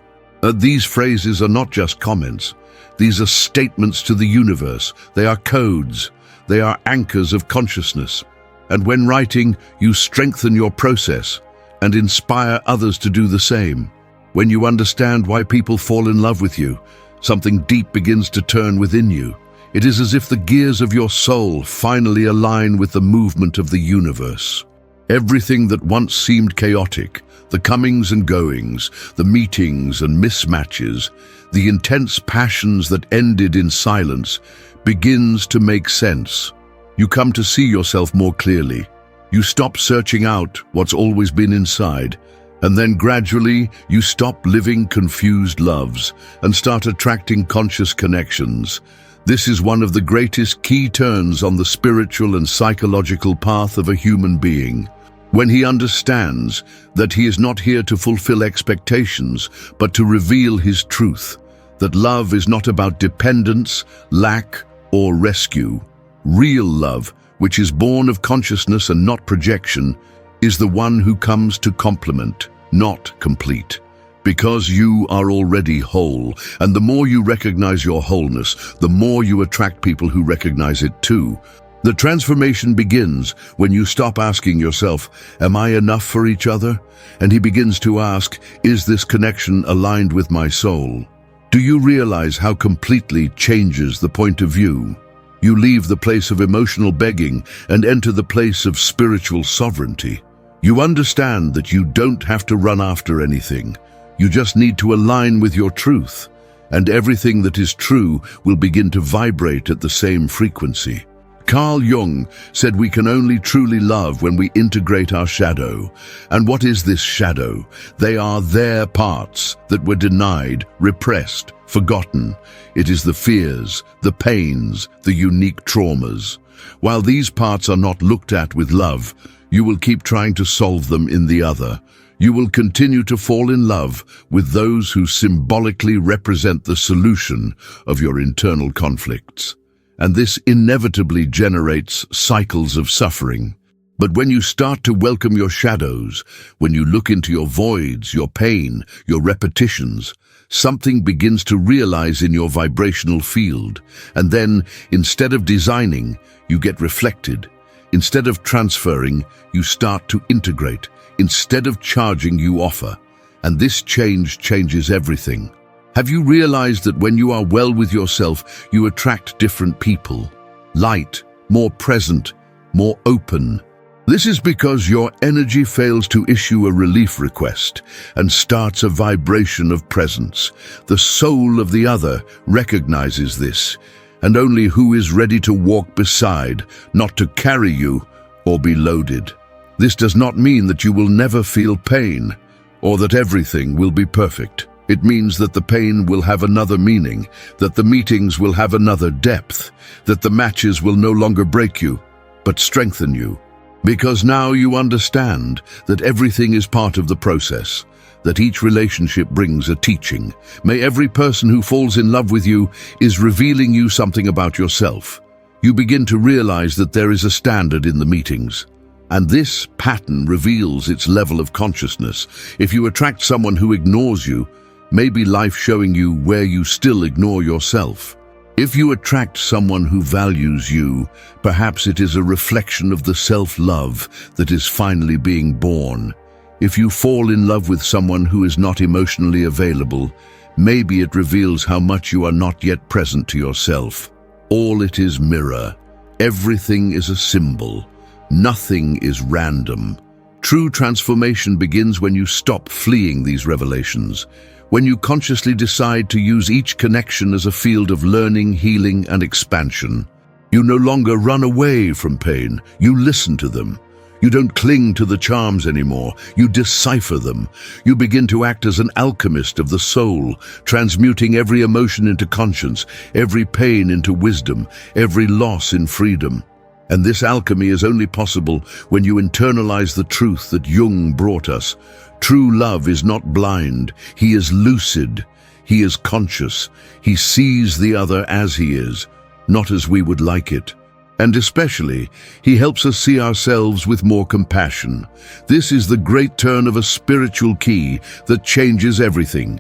A: These phrases are not just comments. These are statements to the universe. They are codes. They are anchors of consciousness. And when writing, you strengthen your process and inspire others to do the same. When you understand why people fall in love with you, something deep begins to turn within you. It is as if the gears of your soul finally align with the movement of the universe. Everything that once seemed chaotic, the comings and goings, the meetings and mismatches, the intense passions that ended in silence, begins to make sense. You come to see yourself more clearly. You stop searching out what's always been inside, and then gradually you stop living confused loves and start attracting conscious connections. This is one of the greatest key turns on the spiritual and psychological path of a human being. When he understands that he is not here to fulfill expectations, but to reveal his truth, that love is not about dependence, lack, or rescue. Real love, which is born of consciousness and not projection, is the one who comes to complement, not complete. Because you are already whole, and the more you recognize your wholeness, the more you attract people who recognize it too. The transformation begins when you stop asking yourself, "Am I enough for each other?" And he begins to ask, "Is this connection aligned with my soul?" Do you realize how completely changes the point of view? You leave the place of emotional begging and enter the place of spiritual sovereignty. You understand that you don't have to run after anything. You just need to align with your truth, and everything that is true will begin to vibrate at the same frequency. Carl Jung said we can only truly love when we integrate our shadow. And what is this shadow? They are their parts that were denied, repressed, forgotten. It is the fears, the pains, the unique traumas. While these parts are not looked at with love, you will keep trying to solve them in the other. You will continue to fall in love with those who symbolically represent the solution of your internal conflicts. And this inevitably generates cycles of suffering. But when you start to welcome your shadows, when you look into your voids, your pain, your repetitions, something begins to realize in your vibrational field. And then, instead of designing, you get reflected. Instead of transferring, you start to integrate. Instead of charging, you offer. And this change changes everything. Have you realized that when you are well with yourself, you attract different people? Light, more present, more open. This is because your energy fails to issue a relief request and starts a vibration of presence. The soul of the other recognizes this, and only who is ready to walk beside, not to carry you or be loaded. This does not mean that you will never feel pain. or that everything will be perfect. It means that the pain will have another meaning, that the meetings will have another depth, that the matches will no longer break you, but strengthen you. Because now you understand that everything is part of the process, that each relationship brings a teaching. May every person who falls in love with you is revealing you something about yourself. You begin to realize that there is a standard in the meetings. And this pattern reveals its level of consciousness. If you attract someone who ignores you, maybe life showing you where you still ignore yourself. If you attract someone who values you, perhaps it is a reflection of the self-love that is finally being born. If you fall in love with someone who is not emotionally available, maybe it reveals how much you are not yet present to yourself. All it is mirror. Everything is a symbol. Nothing is random. True transformation begins when you stop fleeing these revelations, when you consciously decide to use each connection as a field of learning, healing, and expansion. You no longer run away from pain, you listen to them. You don't cling to the charms anymore, you decipher them. You begin to act as an alchemist of the soul, transmuting every emotion into conscience, every pain into wisdom, every loss in freedom. And this alchemy is only possible when you internalize the truth that Jung brought us. True love is not blind, he is lucid, he is conscious, he sees the other as he is, not as we would like it. And especially, he helps us see ourselves with more compassion. This is the great turn of a spiritual key that changes everything,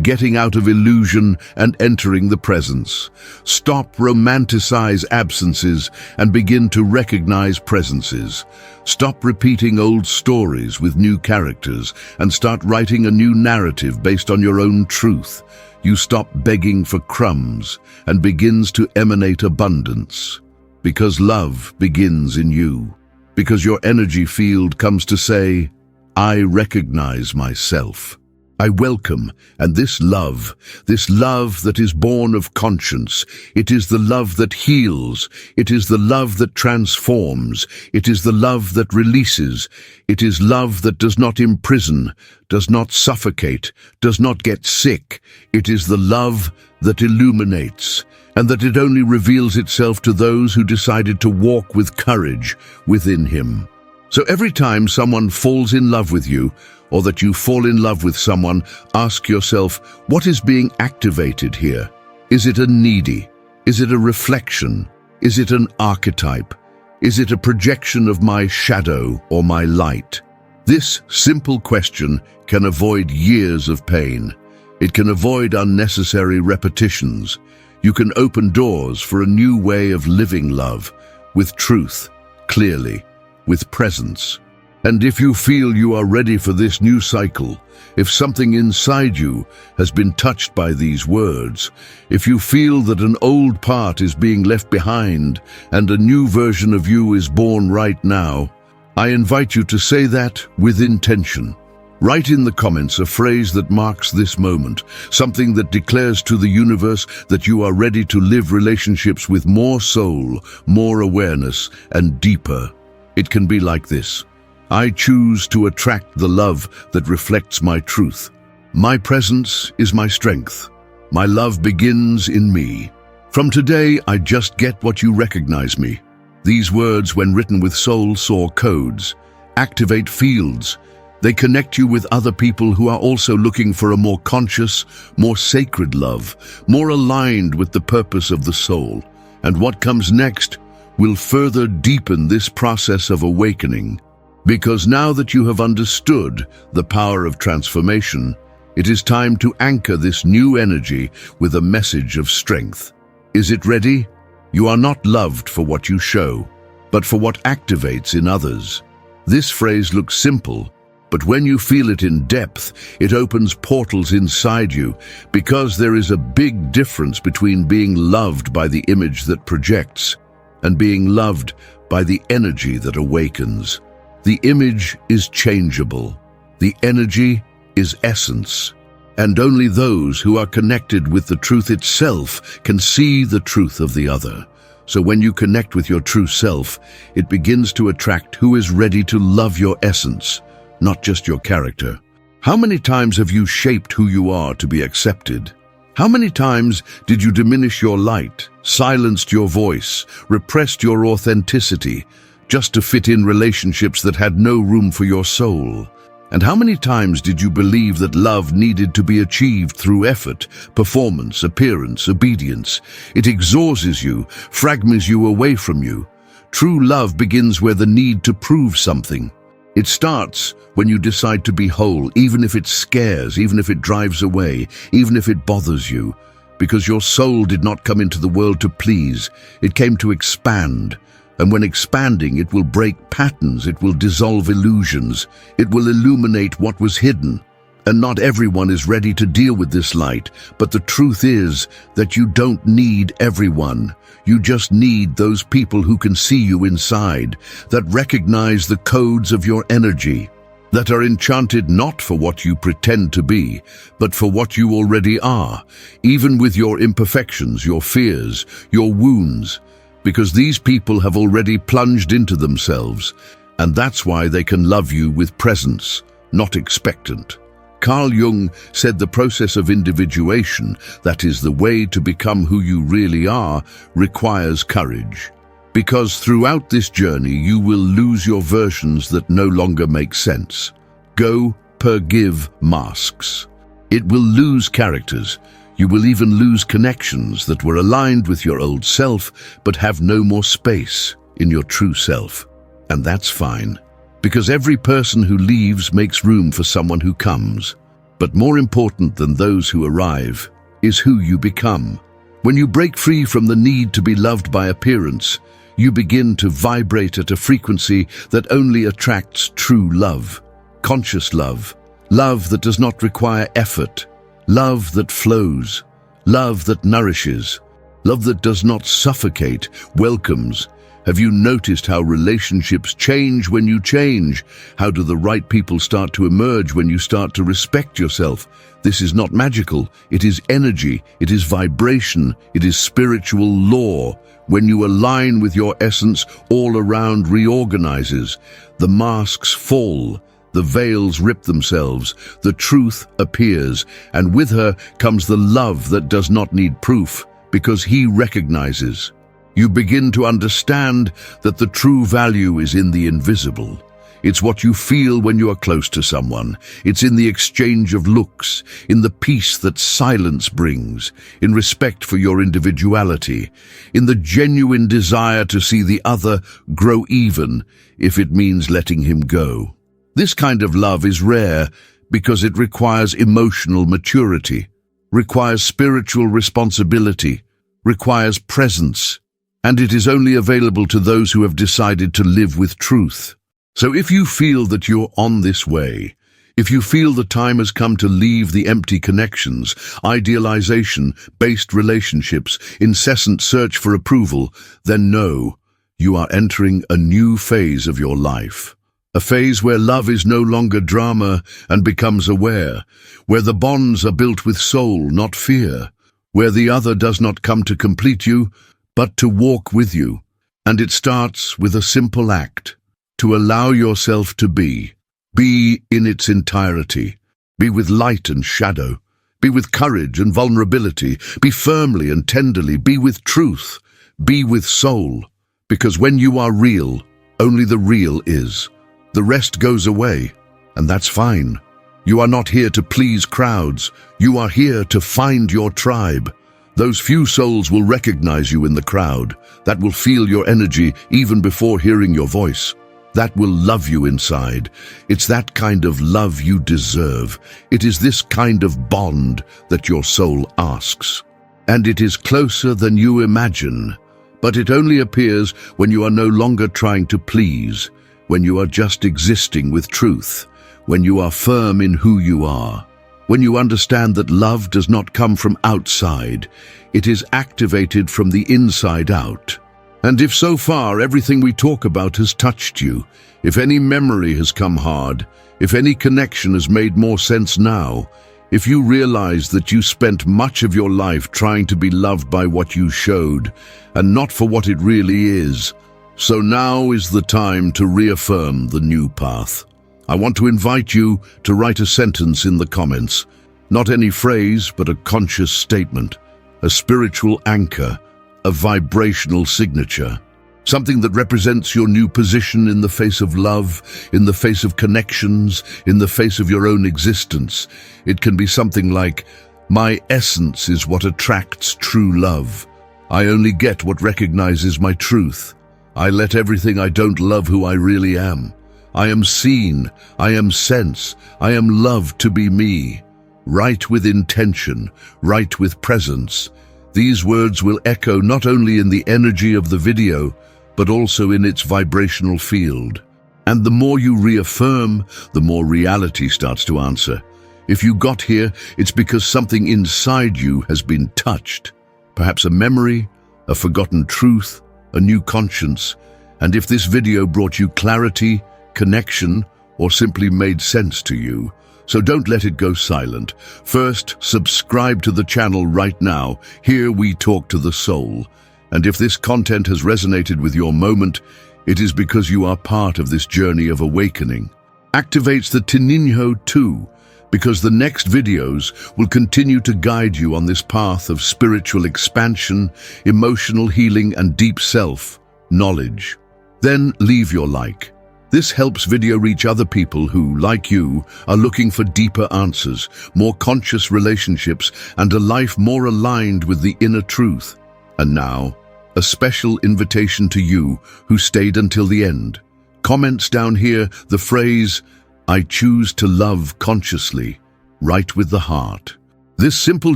A: getting out of illusion and entering the presence. Stop romanticize absences and begin to recognize presences. Stop repeating old stories with new characters and start writing a new narrative based on your own truth. You stop begging for crumbs and begins to emanate abundance. Because love begins in you. Because your energy field comes to say, I recognize myself. I welcome, and this love that is born of conscience, it is the love that heals, it is the love that transforms, it is the love that releases, it is love that does not imprison, does not suffocate, does not get sick, it is the love that illuminates, and that it only reveals itself to those who decided to walk with courage within him. So every time someone falls in love with you, or that you fall in love with someone, ask yourself, what is being activated here? Is it a needy? Is it a reflection? Is it an archetype? Is it a projection of my shadow or my light? This simple question can avoid years of pain. It can avoid unnecessary repetitions. You can open doors for a new way of living love, with truth, clearly, with presence. And if you feel you are ready for this new cycle, if something inside you has been touched by these words, if you feel that an old part is being left behind and a new version of you is born right now, I invite you to say that with intention. Write in the comments a phrase that marks this moment, something that declares to the universe that you are ready to live relationships with more soul, more awareness, and deeper. It can be like this. I choose to attract the love that reflects my truth. My presence is my strength. My love begins in me. From today, I just get what you recognize me. These words, when written with soul saw codes, activate fields. They connect you with other people who are also looking for a more conscious, more sacred love, more aligned with the purpose of the soul. And what comes next will further deepen this process of awakening. Because now that you have understood the power of transformation, it is time to anchor this new energy with a message of strength. Is it ready? You are not loved for what you show, but for what activates in others. This phrase looks simple, but when you feel it in depth, it opens portals inside you, because there is a big difference between being loved by the image that projects and being loved by the energy that awakens. The image is changeable. The energy is essence. And only those who are connected with the truth itself can see the truth of the other. So when you connect with your true self, it begins to attract who is ready to love your essence, not just your character. How many times have you shaped who you are to be accepted? How many times did you diminish your light, silenced your voice, repressed your authenticity, just to fit in relationships that had no room for your soul? And how many times did you believe that love needed to be achieved through effort, performance, appearance, obedience? It exhausts you, fragments you away from you. True love begins where the need to prove something. It starts when you decide to be whole, even if it scares, even if it drives away, even if it bothers you. Because your soul did not come into the world to please, it came to expand. And when expanding, it will break patterns, it will dissolve illusions, it will illuminate what was hidden. And not everyone is ready to deal with this light, but the truth is that you don't need everyone. You just need those people who can see you inside, that recognize the codes of your energy, that are enchanted not for what you pretend to be, but for what you already are, even with your imperfections, your fears, your wounds, because these people have already plunged into themselves, and that's why they can love you with presence, not expectant. Carl Jung said the process of individuation, that is the way to become who you really are, requires courage. Because throughout this journey you will lose your versions that no longer make sense. Go, forgive masks. It will lose characters. You will even lose connections that were aligned with your old self but have no more space in your true self. And that's fine, because every person who leaves makes room for someone who comes. But more important than those who arrive is who you become. When you break free from the need to be loved by appearance, you begin to vibrate at a frequency that only attracts true love, conscious love, love that does not require effort, love that flows, love that nourishes, love that does not suffocate, welcomes. Have you noticed how relationships change when you change? How do the right people start to emerge when you start to respect yourself? This is not magical. It is energy. It is vibration. It is spiritual law. When you align with your essence, all around reorganizes. The masks fall. The veils rip themselves. The truth appears. And with her comes the love that does not need proof, because he recognizes. You begin to understand that the true value is in the invisible. It's what you feel when you are close to someone. It's in the exchange of looks, in the peace that silence brings, in respect for your individuality, in the genuine desire to see the other grow even if it means letting him go. This kind of love is rare because it requires emotional maturity, requires spiritual responsibility, requires presence. And it is only available to those who have decided to live with truth. So if you feel that you're on this way, if you feel the time has come to leave the empty connections, idealization-based relationships, incessant search for approval, then know you are entering a new phase of your life. A phase where love is no longer drama and becomes aware, where the bonds are built with soul, not fear, where the other does not come to complete you, but to walk with you. And it starts with a simple act, to allow yourself to be in its entirety, be with light and shadow, be with courage and vulnerability, be firmly and tenderly, be with truth, be with soul. Because when you are real, only the real is. The rest goes away, and that's fine. You are not here to please crowds, you are here to find your tribe. Those few souls will recognize you in the crowd, that will feel your energy even before hearing your voice, that will love you inside. It's that kind of love you deserve. It is this kind of bond that your soul asks. And it is closer than you imagine, but it only appears when you are no longer trying to please, when you are just existing with truth, when you are firm in who you are. When you understand that love does not come from outside, it is activated from the inside out. And if so far everything we talk about has touched you, if any memory has come hard, if any connection has made more sense now, if you realize that you spent much of your life trying to be loved by what you showed, and not for what it really is, so now is the time to reaffirm the new path. I want to invite you to write a sentence in the comments. Not any phrase, but a conscious statement, a spiritual anchor, a vibrational signature. Something that represents your new position in the face of love, in the face of connections, in the face of your own existence. It can be something like, "My essence is what attracts true love. I only get what recognizes my truth. I let everything I don't love who I really am. I am seen, I am sense, I am loved to be me." Write with intention, write with presence. These words will echo not only in the energy of the video, but also in its vibrational field. And the more you reaffirm, the more reality starts to answer. If you got here, it's because something inside you has been touched. Perhaps a memory, a forgotten truth, a new conscience. And if this video brought you clarity, connection, or simply made sense to you, so don't let it go silent. First, subscribe to the channel right now. Here we talk to the soul. And if this content has resonated with your moment, it is because you are part of this journey of awakening. Activates the Tininho too, because the next videos will continue to guide you on this path of spiritual expansion, emotional healing, and deep self-knowledge. Then leave your like. This helps video reach other people who, like you, are looking for deeper answers, more conscious relationships, and a life more aligned with the inner truth. And now, a special invitation to you who stayed until the end. Comments down here the phrase, "I choose to love consciously," right with the heart. This simple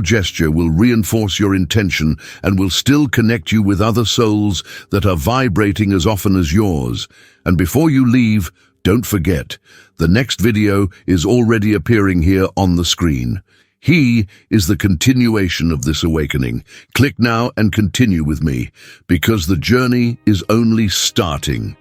A: gesture will reinforce your intention and will still connect you with other souls that are vibrating as often as yours. And before you leave, don't forget, the next video is already appearing here on the screen. He is the continuation of this awakening. Click now and continue with me, because the journey is only starting.